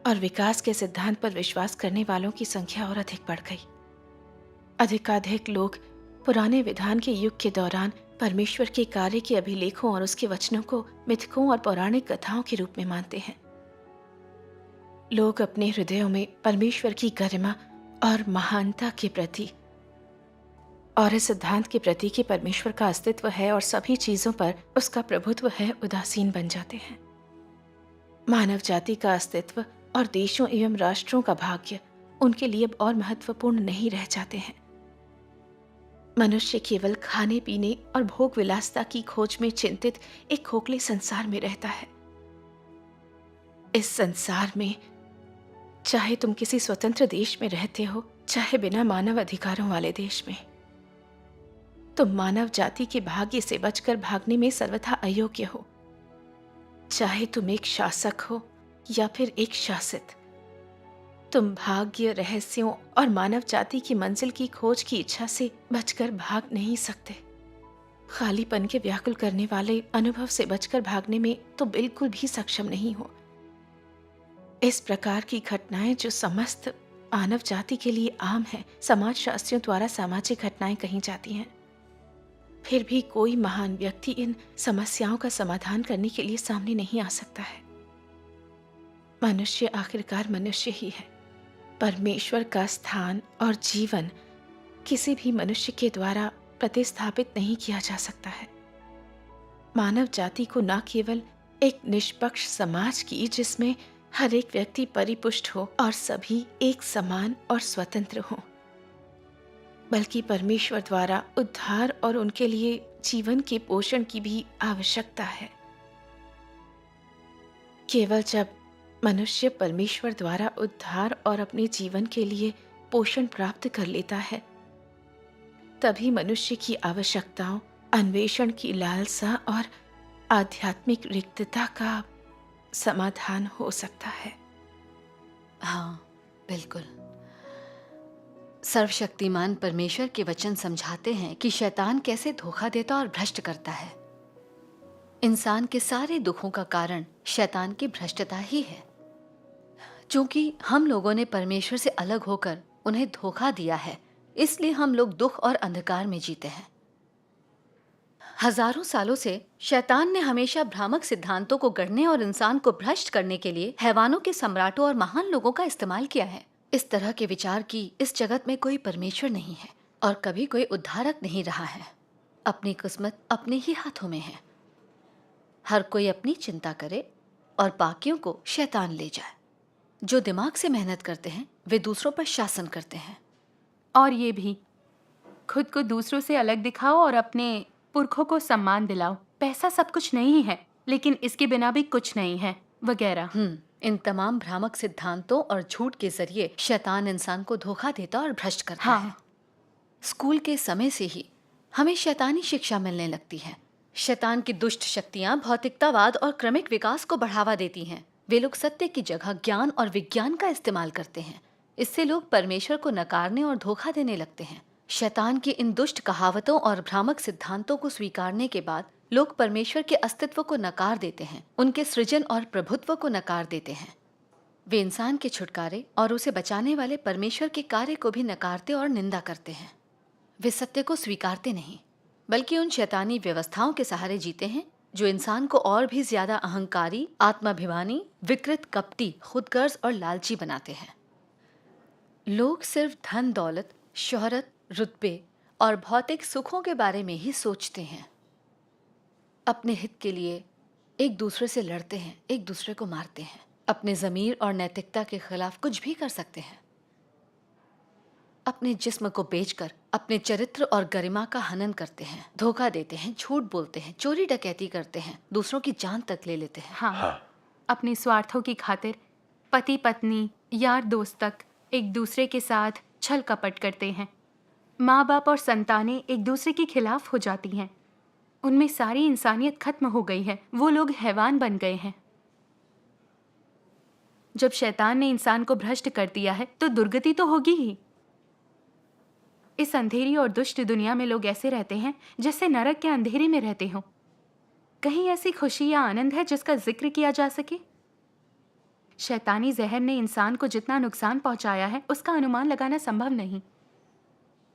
और विकास के सिद्धांत पर विश्वास करने वालों की संख्या और अधिक बढ़ गई। अधिकाधिक लोग पुराने विधान के युग के दौरान परमेश्वर के कार्य के अभिलेखों और उसके वचनों को मिथकों और पौराणिक कथाओं के रूप में मानते हैं। लोग अपने हृदयों में परमेश्वर की गरिमा और महानता के प्रति और इस सिद्धांत के प्रति कि परमेश्वर का अस्तित्व है और सभी चीजों पर उसका प्रभुत्व है, उदासीन बन जाते हैं। मानव जाति का अस्तित्व और देशों एवं राष्ट्रों का भाग्य उनके लिए अब और महत्वपूर्ण नहीं रह जाते हैं। मनुष्य केवल खाने पीने और भोग विलासिता की खोज में चिंतित एक खोखले संसार में रहता है। इस संसार में चाहे तुम किसी स्वतंत्र देश में रहते हो, चाहे बिना मानव अधिकारों वाले देश में, तुम मानव जाति के भाग्य से बचकर भागने में सर्वथा अयोग्य हो। चाहे तुम एक शासक हो या फिर एक शासित, तुम भाग्य, रहस्यों और मानव जाति की मंजिल की खोज की इच्छा से बचकर भाग नहीं सकते। खालीपन के व्याकुल करने वाले अनुभव से बचकर भागने में तो बिल्कुल भी सक्षम नहीं हो। इस प्रकार की घटनाएं जो समस्त मानव जाति के लिए आम है, समाजशास्त्रियों द्वारा सामाजिक घटनाएं कही जाती हैं। फिर भी कोई महान व्यक्ति इन समस्याओं का समाधान करने के लिए सामने नहीं आ सकता है। मनुष्य आखिरकार मनुष्य ही है। परमेश्वर का स्थान और जीवन किसी भी मनुष्य के द्वारा प्रतिस्थापित नहीं किया जा सकता है। मानव जाति को न केवल एक निष्पक्ष समाज की जिसमें हर एक व्यक्ति परिपुष्ट हो और सभी एक समान और स्वतंत्र हो, बल्कि परमेश्वर द्वारा उद्धार और उनके लिए जीवन के पोषण की भी आवश्यकता है। केवल जब मनुष्य परमेश्वर द्वारा उद्धार और अपने जीवन के लिए पोषण प्राप्त कर लेता है, तभी मनुष्य की आवश्यकताओं, अन्वेषण की लालसा और आध्यात्मिक रिक्तता का समाधान हो सकता है। हाँ, बिल्कुल। सर्वशक्तिमान परमेश्वर के वचन समझाते हैं कि शैतान कैसे धोखा देता और भ्रष्ट करता है। इंसान के सारे दुखों का कारण शैतान की भ्रष्टता ही है। चूंकि हम लोगों ने परमेश्वर से अलग होकर उन्हें धोखा दिया है, इसलिए हम लोग दुख और अंधकार में जीते हैं। हजारों सालों से शैतान ने हमेशा भ्रामक सिद्धांतों को गढ़ने और इंसान को भ्रष्ट करने के लिए हैवानों के सम्राटों और महान लोगों का इस्तेमाल किया है। इस तरह के विचार की इस जगत में कोई परमेश्वर नहीं है और कभी कोई उद्धारक नहीं रहा है। अपनी किस्मत अपने ही हाथों में है। हर कोई अपनी चिंता करे और बाकियों को शैतान ले जाए। जो दिमाग से मेहनत करते हैं वे दूसरों पर शासन करते हैं। और ये भी, खुद को दूसरों से अलग दिखाओ और अपने पुरखों को सम्मान दिलाओ। पैसा सब कुछ नहीं है, लेकिन इसके बिना भी कुछ नहीं है, वगैरह। इन तमाम भ्रामक सिद्धांतों और झूठ के जरिए शैतान इंसान को धोखा देता और भ्रष्ट करता है। स्कूल के समय से ही हमें शैतानी शिक्षा मिलने लगती है। शैतान की दुष्ट शक्तियां भौतिकतावाद और क्रमिक विकास को बढ़ावा देती हैं। वे लोग सत्य की जगह ज्ञान और विज्ञान का इस्तेमाल करते हैं। इससे लोग परमेश्वर को नकारने और धोखा देने लगते हैं। शैतान की इन दुष्ट कहावतों और भ्रामक सिद्धांतों को स्वीकारने के बाद लोग परमेश्वर के अस्तित्व को नकार देते हैं, उनके सृजन और प्रभुत्व को नकार देते हैं। वे इंसान के छुटकारे और उसे बचाने वाले परमेश्वर के कार्य को भी नकारते और निंदा करते हैं। वे सत्य को स्वीकारते नहीं, बल्कि उन शैतानी व्यवस्थाओं के सहारे जीते हैं जो इंसान को और भी ज्यादा अहंकारी, आत्माभिमानी, विकृत, कपटी, खुदगर्ज और लालची बनाते हैं। लोग सिर्फ धन दौलत, शोहरत, रुतबे और भौतिक सुखों के बारे में ही सोचते हैं। अपने हित के लिए एक दूसरे से लड़ते हैं, एक दूसरे को मारते हैं। अपने ज़मीर और नैतिकता के खिलाफ कुछ भी कर सकते हैं। अपने जिस्म को बेचकर अपने चरित्र और गरिमा का हनन करते हैं, धोखा देते हैं, झूठ बोलते हैं, चोरी डकैती करते हैं, दूसरों की जान तक ले लेते हैं। हाँ। अपने स्वार्थों की खातिर पति पत्नी, यार दोस्त तक एक दूसरे के साथ छल कपट करते हैं। माँ बाप और संतानें एक दूसरे के खिलाफ हो जाती हैं। उनमें सारी इंसानियत खत्म हो गई है। वो लोग हैवान बन गए हैं। जब शैतान ने इंसान को भ्रष्ट कर दिया है तो दुर्गति तो होगी ही। इस अंधेरी और दुष्ट दुनिया में लोग ऐसे रहते हैं जैसे नरक के अंधेरे में रहते हों। कहीं ऐसी खुशी या आनंद है जिसका जिक्र किया जा सके? शैतानी जहर ने इंसान को जितना नुकसान पहुंचाया है उसका अनुमान लगाना संभव नहीं।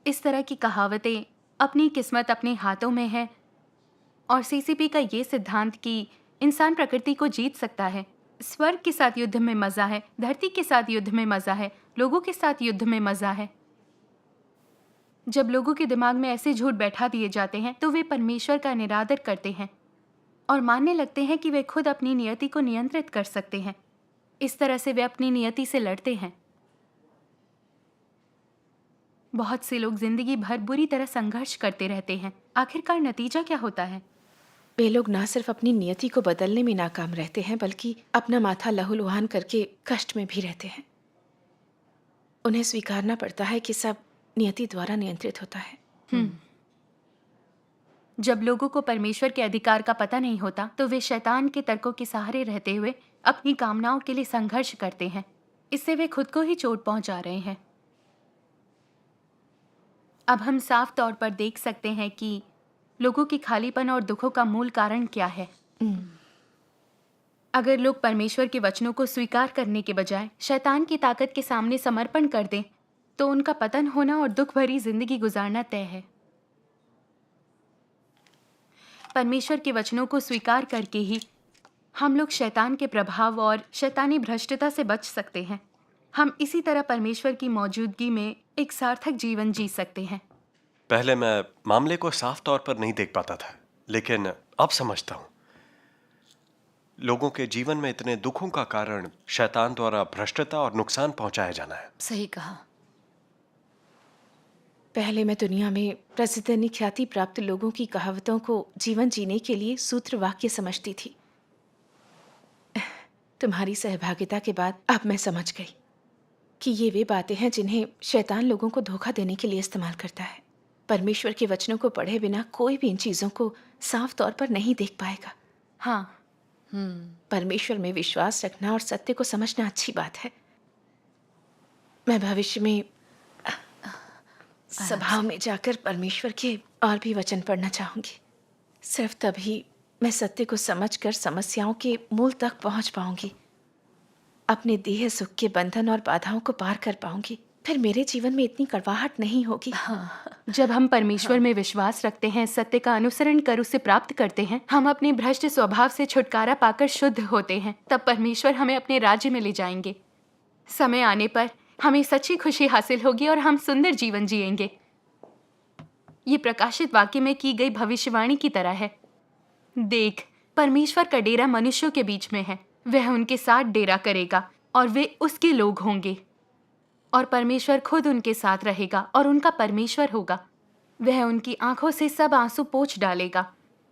इस तरह की कहावतें अपनी किस्मत अपने हाथों में है और सीसीपी का ये सिद्धांत कि इंसान प्रकृति को जीत सकता है। स्वर्ग के साथ युद्ध में मजा है, धरती के साथ युद्ध में मजा है, लोगों के साथ युद्ध में मजा है। जब लोगों के दिमाग में ऐसे झूठ बैठा दिए जाते हैं तो वे परमेश्वर का निरादर करते हैं और मानने लगते हैं कि वे खुद अपनी नियति को नियंत्रित कर सकते हैं। इस तरह से वे अपनी नियति से लड़ते हैं। बहुत से लोग जिंदगी भर बुरी तरह संघर्ष करते रहते हैं। आखिरकार नतीजा क्या होता है? वे लोग ना सिर्फ अपनी नियति को बदलने में नाकाम रहते हैं बल्कि अपना माथा लहूलुहान करके कष्ट में भी रहते हैं। उन्हें स्वीकारना पड़ता है कि सब नियति द्वारा नियंत्रित होता है। जब लोगों को परमेश्वर के अधिकार का पता नहीं होता तो वे शैतान के तर्कों के सहारे रहते हुए अपनी कामनाओं के लिए संघर्ष करते हैं। इससे वे खुद को ही चोट पहुंचा रहे हैं। अब हम साफ तौर पर देख सकते हैं कि लोगों की खालीपन और दुखों का मूल कारण क्या है। अगर लोग परमेश्वर के वचनों को स्वीकार करने के बजाय शैतान की ताकत के सामने समर्पण कर दें तो उनका पतन होना और दुख भरी जिंदगी गुजारना तय है। परमेश्वर के वचनों को स्वीकार करके ही हम लोग शैतान के प्रभाव और शैतानी भ्रष्टता से बच सकते हैं। हम इसी तरह परमेश्वर की मौजूदगी में एक सार्थक जीवन जी सकते हैं। पहले मैं मामले को साफ तौर पर नहीं देख पाता था, लेकिन अब समझता हूं। लोगों के जीवन में इतने दुखों का कारण शैतान द्वारा भ्रष्टता और नुकसान पहुंचाया जाना है। सही कहा। पहले मैं दुनिया में प्रसिद्ध ख्याति प्राप्त लोगों की कहावतों को जीवन जीने के लिए सूत्र वाक्य समझती थी। तुम्हारी सहभागिता के बाद अब मैं समझ गई कि ये वे बातें हैं जिन्हें शैतान लोगों को धोखा देने के लिए इस्तेमाल करता है। परमेश्वर के वचनों को पढ़े बिना कोई भी इन चीजों को साफ तौर पर नहीं देख पाएगा। हाँ, परमेश्वर में विश्वास रखना और सत्य को समझना अच्छी बात है। मैं भविष्य में सभाओं में जाकर परमेश्वर के और भी वचन पढ़ना चाहूंगी। सिर्फ तभी मैं सत्य को समझकर समस्याओं के मूल तक पहुंच पाऊंगी, अपने देह सुख के बंधन और बाधाओं को पार कर पाऊंगी। फिर मेरे जीवन में इतनी कड़वाहट नहीं होगी। जब हम परमेश्वर में विश्वास रखते हैं, सत्य का अनुसरण कर उसे प्राप्त करते हैं, हम अपने भ्रष्ट स्वभाव से छुटकारा पाकर शुद्ध होते हैं। तब परमेश्वर हमें अपने राज्य में ले जाएंगे। समय आने पर हमें सच्ची खुशी हासिल होगी और हम सुंदर जीवन जिएंगे। ये प्रकाशित वाक्य में की गई भविष्यवाणी की तरह है। देख, परमेश्वर का डेरा मनुष्यों के बीच में है। वह उनके साथ डेरा करेगा और वे उसके लोग होंगे और परमेश्वर खुद उनके साथ रहेगा और उनका परमेश्वर होगा। वह उनकी आंखों से सब आंसू पोंछ डालेगा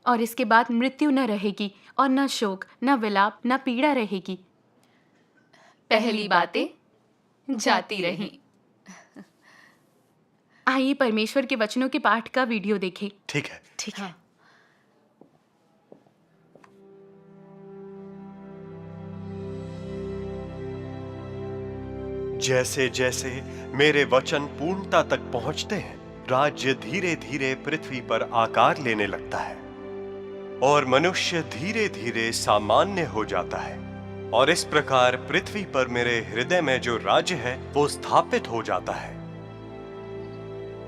और इसके बाद मृत्यु न रहेगी और न शोक, न विलाप, न पीड़ा रहेगी। पहली बातें जाती रहीं। आइए परमेश्वर के वचनों के पाठ का वीडियो देखें। ठीक है। ठीक है। जैसे जैसे मेरे वचन पूर्णता तक पहुंचते हैं, राज्य धीरे धीरे पृथ्वी पर आकार लेने लगता है और मनुष्य धीरे धीरे सामान्य हो जाता है और इस प्रकार पृथ्वी पर मेरे हृदय में जो राज्य है वो स्थापित हो जाता है।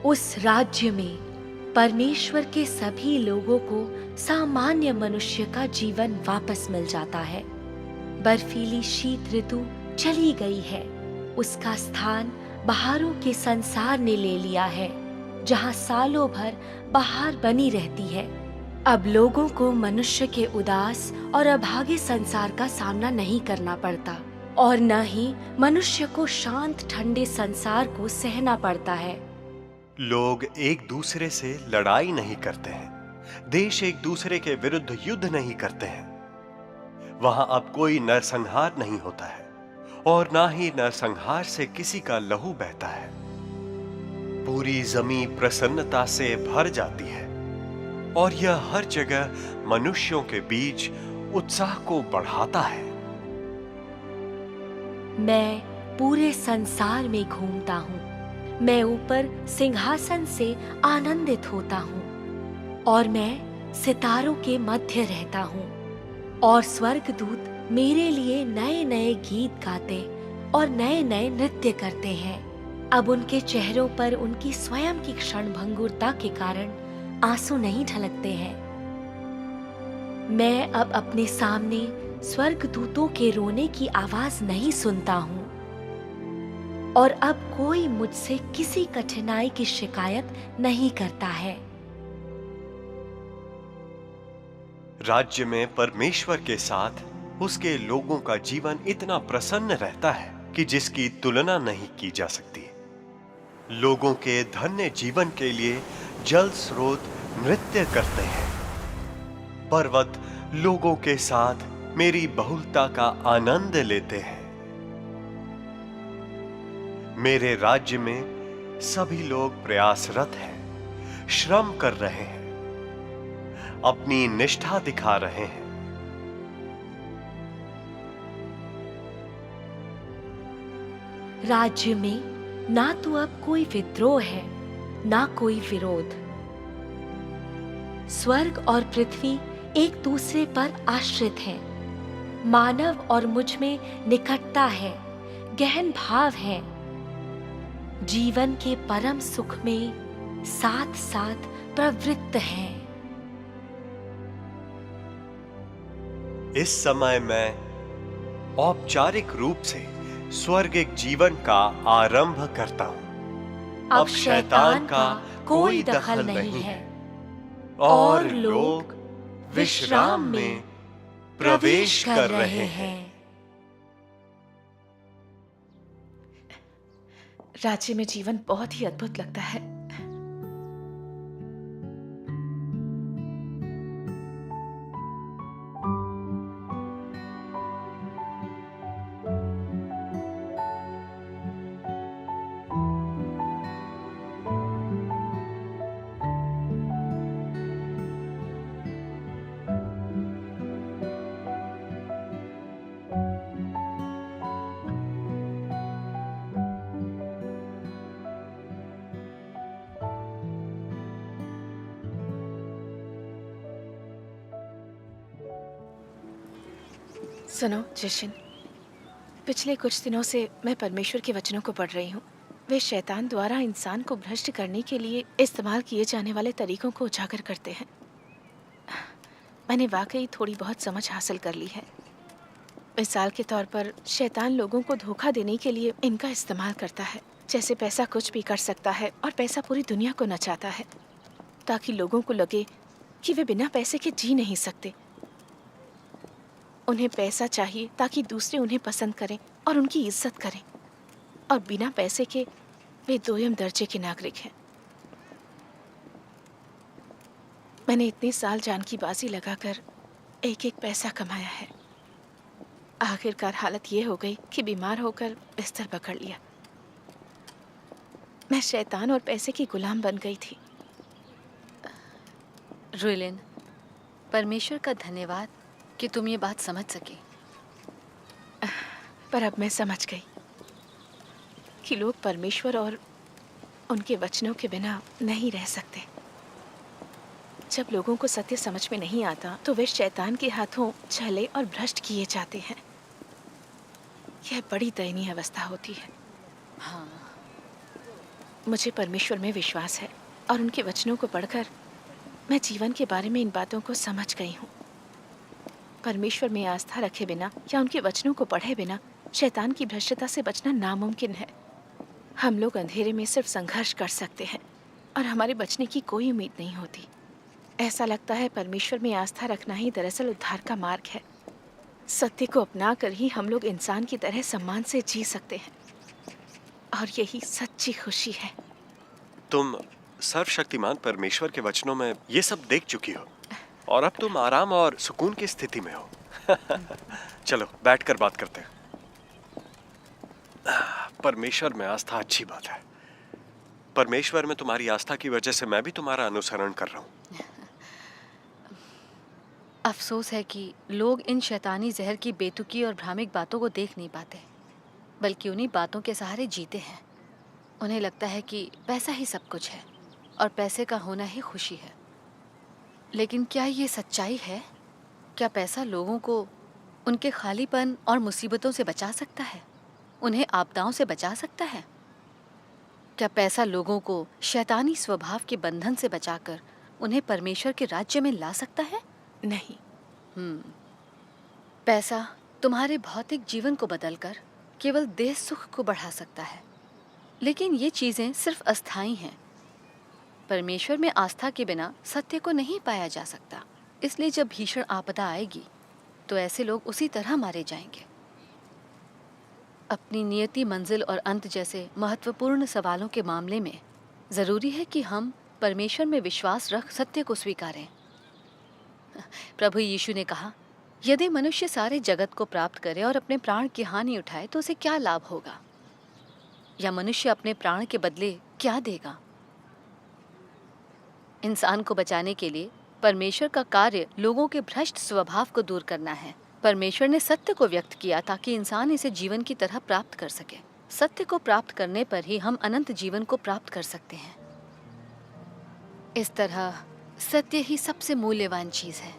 उस राज्य में परमेश्वर के सभी लोगों को सामान्य मनुष्य का जीवन वापस मिल जाता है। बर्फीली शीत ऋतु चली गई है। उसका स्थान बहारों के संसार ने ले लिया है, जहाँ सालों भर बहार बनी रहती है। अब लोगों को मनुष्य के उदास और अभागे संसार का सामना नहीं करना पड़ता और न ही मनुष्य को शांत ठंडे संसार को सहना पड़ता है। लोग एक दूसरे से लड़ाई नहीं करते हैं, देश एक दूसरे के विरुद्ध युद्ध नहीं करते हैं। वहां अब कोई नरसंहार नहीं होता है और ना ही नरसंहार से किसी का लहू बहता है। पूरी जमीन प्रसन्नता से भर जाती है और यह हर जगह मनुष्यों के बीच उत्साह को बढ़ाता है। मैं पूरे संसार में घूमता हूँ। मैं ऊपर सिंहासन से आनंदित होता हूँ और मैं सितारों के मध्य रहता हूँ और स्वर्गदूत मेरे लिए नए नए गीत गाते और नए नए नृत्य करते हैं। अब उनके चेहरों पर उनकी स्वयं की क्षणभंगुरता के कारण आंसू नहीं ढलकते हैं। मैं अब अपने सामने स्वर्गदूतों के रोने की आवाज नहीं सुनता हूँ और अब कोई मुझसे किसी कठिनाई की शिकायत नहीं करता है। राज्य में परमेश्वर के साथ उसके लोगों का जीवन इतना प्रसन्न रहता है कि जिसकी तुलना नहीं की जा सकती। लोगों के धन्य जीवन के लिए जल स्रोत नृत्य करते हैं। पर्वत लोगों के साथ मेरी बहुलता का आनंद लेते हैं। मेरे राज्य में सभी लोग प्रयासरत हैं, श्रम कर रहे हैं, अपनी निष्ठा दिखा रहे हैं। राज्य में ना तो अब कोई विद्रोह है, ना कोई विरोध। स्वर्ग और पृथ्वी एक दूसरे पर आश्रित हैं। मानव और मुझ में निकटता है, गहन भाव है। जीवन के परम सुख में साथ साथ प्रवृत्त हैं। इस समय मैं औपचारिक रूप से स्वर्गिक जीवन का आरंभ करता हूं। अब शैतान का कोई दखल नहीं है और लोग विश्राम में प्रवेश कर रहे हैं। राज्य में जीवन बहुत ही अद्भुत लगता है। सुनो जशन, पिछले कुछ दिनों से मैं परमेश्वर के वचनों को पढ़ रही हूँ। वे शैतान द्वारा इंसान को भ्रष्ट करने के लिए इस्तेमाल किए जाने वाले तरीकों को उजागर करते हैं। मैंने वाकई थोड़ी बहुत समझ हासिल कर ली है। मिसाल के तौर पर शैतान लोगों को धोखा देने के लिए इनका इस्तेमाल करता है। जैसे पैसा कुछ भी कर सकता है और पैसा पूरी दुनिया को नचाता है, ताकि लोगों को लगे कि वे बिना पैसे के जी नहीं सकते। उन्हें पैसा चाहिए ताकि दूसरे उन्हें पसंद करें और उनकी इज्जत करें, और बिना पैसे के वे दोयम दर्जे के नागरिक हैं। मैंने इतने साल जान की बाजी लगाकर एक एक पैसा कमाया है। आखिरकार हालत ये हो गई कि बीमार होकर बिस्तर पकड़ लिया। मैं शैतान और पैसे की गुलाम बन गई थी। रुइलिन, परमेश्वर का धन्यवाद कि तुम ये बात समझ सके। पर अब मैं समझ गई कि लोग परमेश्वर और उनके वचनों के बिना नहीं रह सकते। जब लोगों को सत्य समझ में नहीं आता तो वे शैतान के हाथों छले और भ्रष्ट किए जाते हैं। यह बड़ी दयनीय अवस्था होती है। हाँ, मुझे परमेश्वर में विश्वास है और उनके वचनों को पढ़कर मैं जीवन के बारे में इन बातों को समझ गई हूँ। परमेश्वर में आस्था रखे बिना या उनके वचनों को पढ़े बिना शैतान की भ्रष्टता से बचना नामुमकिन है। हम लोग अंधेरे में सिर्फ संघर्ष कर सकते हैं और हमारे बचने की कोई उम्मीद नहीं होती। ऐसा लगता है परमेश्वर में आस्था रखना ही दरअसल उद्धार का मार्ग है। सत्य को अपना कर ही हम लोग इंसान की तरह सम्मान से जी सकते हैं, और यही सच्ची खुशी है। तुम सर्वशक्तिमान परमेश्वर के वचनों में ये सब देख चुकी हो और अब तुम आराम और सुकून की स्थिति में हो। चलो बैठकर बात करते हैं। परमेश्वर में आस्था अच्छी बात है, परमेश्वर में तुम्हारी आस्था की वजह से मैं भी तुम्हारा अनुसरण कर रहा हूँ। अफसोस है कि लोग इन शैतानी जहर की बेतुकी और भ्रामिक बातों को देख नहीं पाते, बल्कि उन्हीं बातों के सहारे जीते हैं। उन्हें लगता है कि पैसा ही सब कुछ है और पैसे का होना ही खुशी है। लेकिन क्या ये सच्चाई है? क्या पैसा लोगों को उनके खालीपन और मुसीबतों से बचा सकता है? उन्हें आपदाओं से बचा सकता है? क्या पैसा लोगों को शैतानी स्वभाव के बंधन से बचाकर उन्हें परमेश्वर के राज्य में ला सकता है? नहीं। पैसा तुम्हारे भौतिक जीवन को बदलकर केवल देह सुख को बढ़ा सकता है, लेकिन ये चीज़ें सिर्फ अस्थायी हैं। परमेश्वर में आस्था के बिना सत्य को नहीं पाया जा सकता। इसलिए जब भीषण आपदा आएगी तो ऐसे लोग उसी तरह मारे जाएंगे। अपनी नियति, मंजिल और अंत जैसे महत्वपूर्ण सवालों के मामले में ज़रूरी है कि हम परमेश्वर में विश्वास रख सत्य को स्वीकारें। प्रभु यीशु ने कहा, यदि मनुष्य सारे जगत को प्राप्त करे और अपने प्राण की हानि उठाए तो उसे क्या लाभ होगा? या मनुष्य अपने प्राण के बदले क्या देगा? इंसान को बचाने के लिए परमेश्वर का कार्य लोगों के भ्रष्ट स्वभाव को दूर करना है। परमेश्वर ने सत्य को व्यक्त किया ताकि इंसान इसे जीवन की तरह प्राप्त कर सके। सत्य को प्राप्त करने पर ही हम अनंत जीवन को प्राप्त कर सकते हैं। इस तरह सत्य ही सबसे मूल्यवान चीज़ है।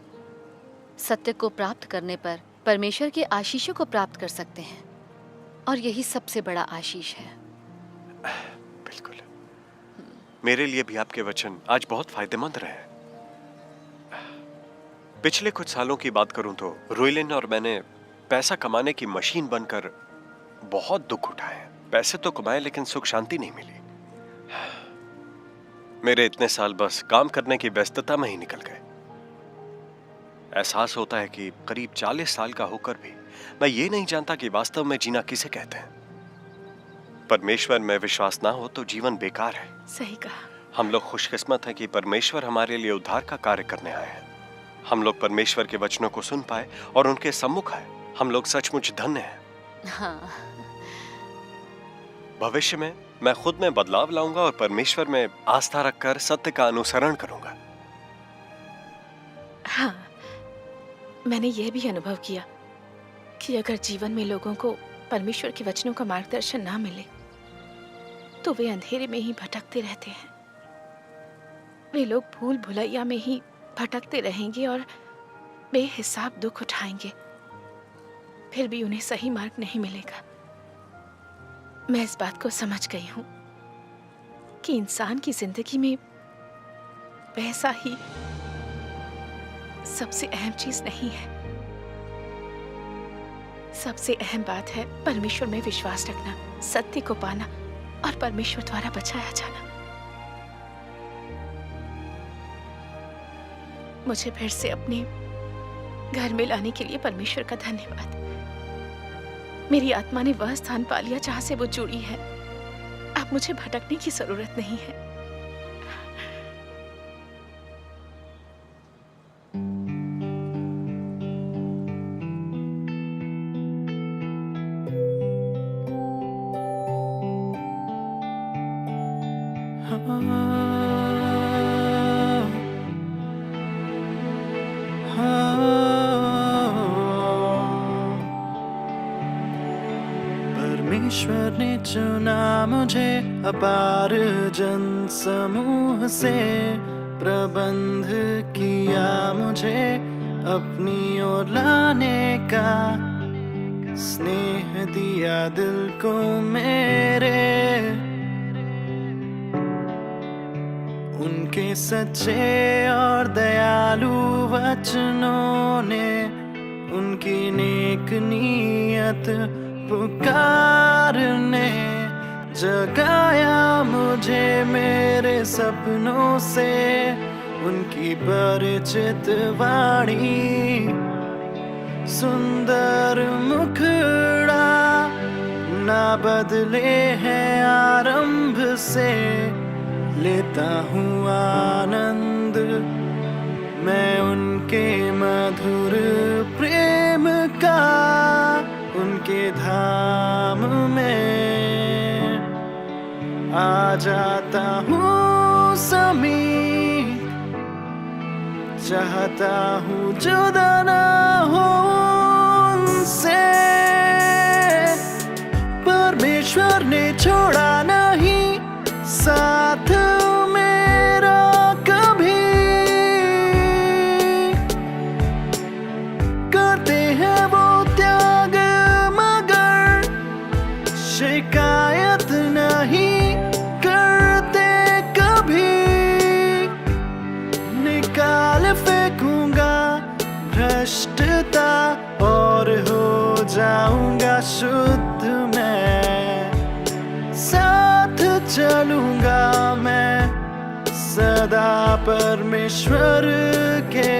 सत्य को प्राप्त करने पर परमेश्वर के आशीषों को प्राप्त कर सकते हैं, और यही सबसे बड़ा आशीष है। बिल्कुल। मेरे लिए भी आपके वचन आज बहुत फायदेमंद रहे। पिछले कुछ सालों की बात करूं तो रोइलिन और मैंने पैसा कमाने की मशीन बनकर बहुत दुख उठाए। पैसे तो कमाए लेकिन सुख शांति नहीं मिली। मेरे इतने साल बस काम करने की व्यस्तता में ही निकल गए। एहसास होता है कि करीब 40 साल का होकर भी मैं ये नहीं जानता कि वास्तव में जीना किसे कहते हैं। परमेश्वर में विश्वास ना हो तो जीवन बेकार है। सही कहा। हम लोग खुशकिस्मत हैं कि परमेश्वर हमारे लिए उद्धार का कार्य करने आए हैं। हम लोग परमेश्वर के वचनों को सुन पाए और उनके सम्मुख आए। हम लोग सचमुच धन्य हैं। हाँ। भविष्य में मैं खुद में बदलाव लाऊंगा और परमेश्वर में आस्था रखकर सत्य का अनुसरण करूंगा। हाँ, मैंने यह भी अनुभव किया कि अगर जीवन में लोगों को परमेश्वर के वचनों का मार्गदर्शन ना मिले तो वे अंधेरे में ही भटकते रहते हैं। वे लोग भूल भुलैया में ही भटकते रहेंगे और बेहिसाब दुख उठाएंगे, फिर भी उन्हें सही मार्ग नहीं मिलेगा। मैं इस बात को समझ गई हूं कि इंसान की जिंदगी में पैसा ही सबसे अहम चीज नहीं है। सबसे अहम बात है परमेश्वर में विश्वास रखना, सत्य को पाना और परमेश्वर द्वारा बचाया जाना। मुझे फिर से अपने घर में लाने के लिए परमेश्वर का धन्यवाद। मेरी आत्मा ने वह स्थान पा लिया जहां से वो जुड़ी है। अब मुझे भटकने की जरूरत नहीं है। परमेश्वर ने चुना मुझे अपार जन समूह से, प्रबंध किया मुझे अपनी ओर लाने का, स्नेह दिया दिल को मेरे। उनके सच्चे और दयालु वचनों ने उनकी नेक नीयत पुकारने जगाया मुझे मेरे सपनों से। उनकी परिचित वाणी, सुंदर मुखड़ा ना बदले हैं आरंभ से। लेता हूँ आनंद मैं उनके मधुर प्रेम का, उनके धाम में आ जाता हूँ समीप, चाहता हूँ जुदा ना हो उनसे। परमेश्वर ने छोड़ा नहीं साथ मेरा कभी, करते हैं वो त्याग मगर शिकायत नहीं करते कभी। निकाल फेंकूंगा भ्रष्टता और हो जाऊंगा शुद्ध मैं, साथ चलूंगा मैं सदा परमेश्वर के।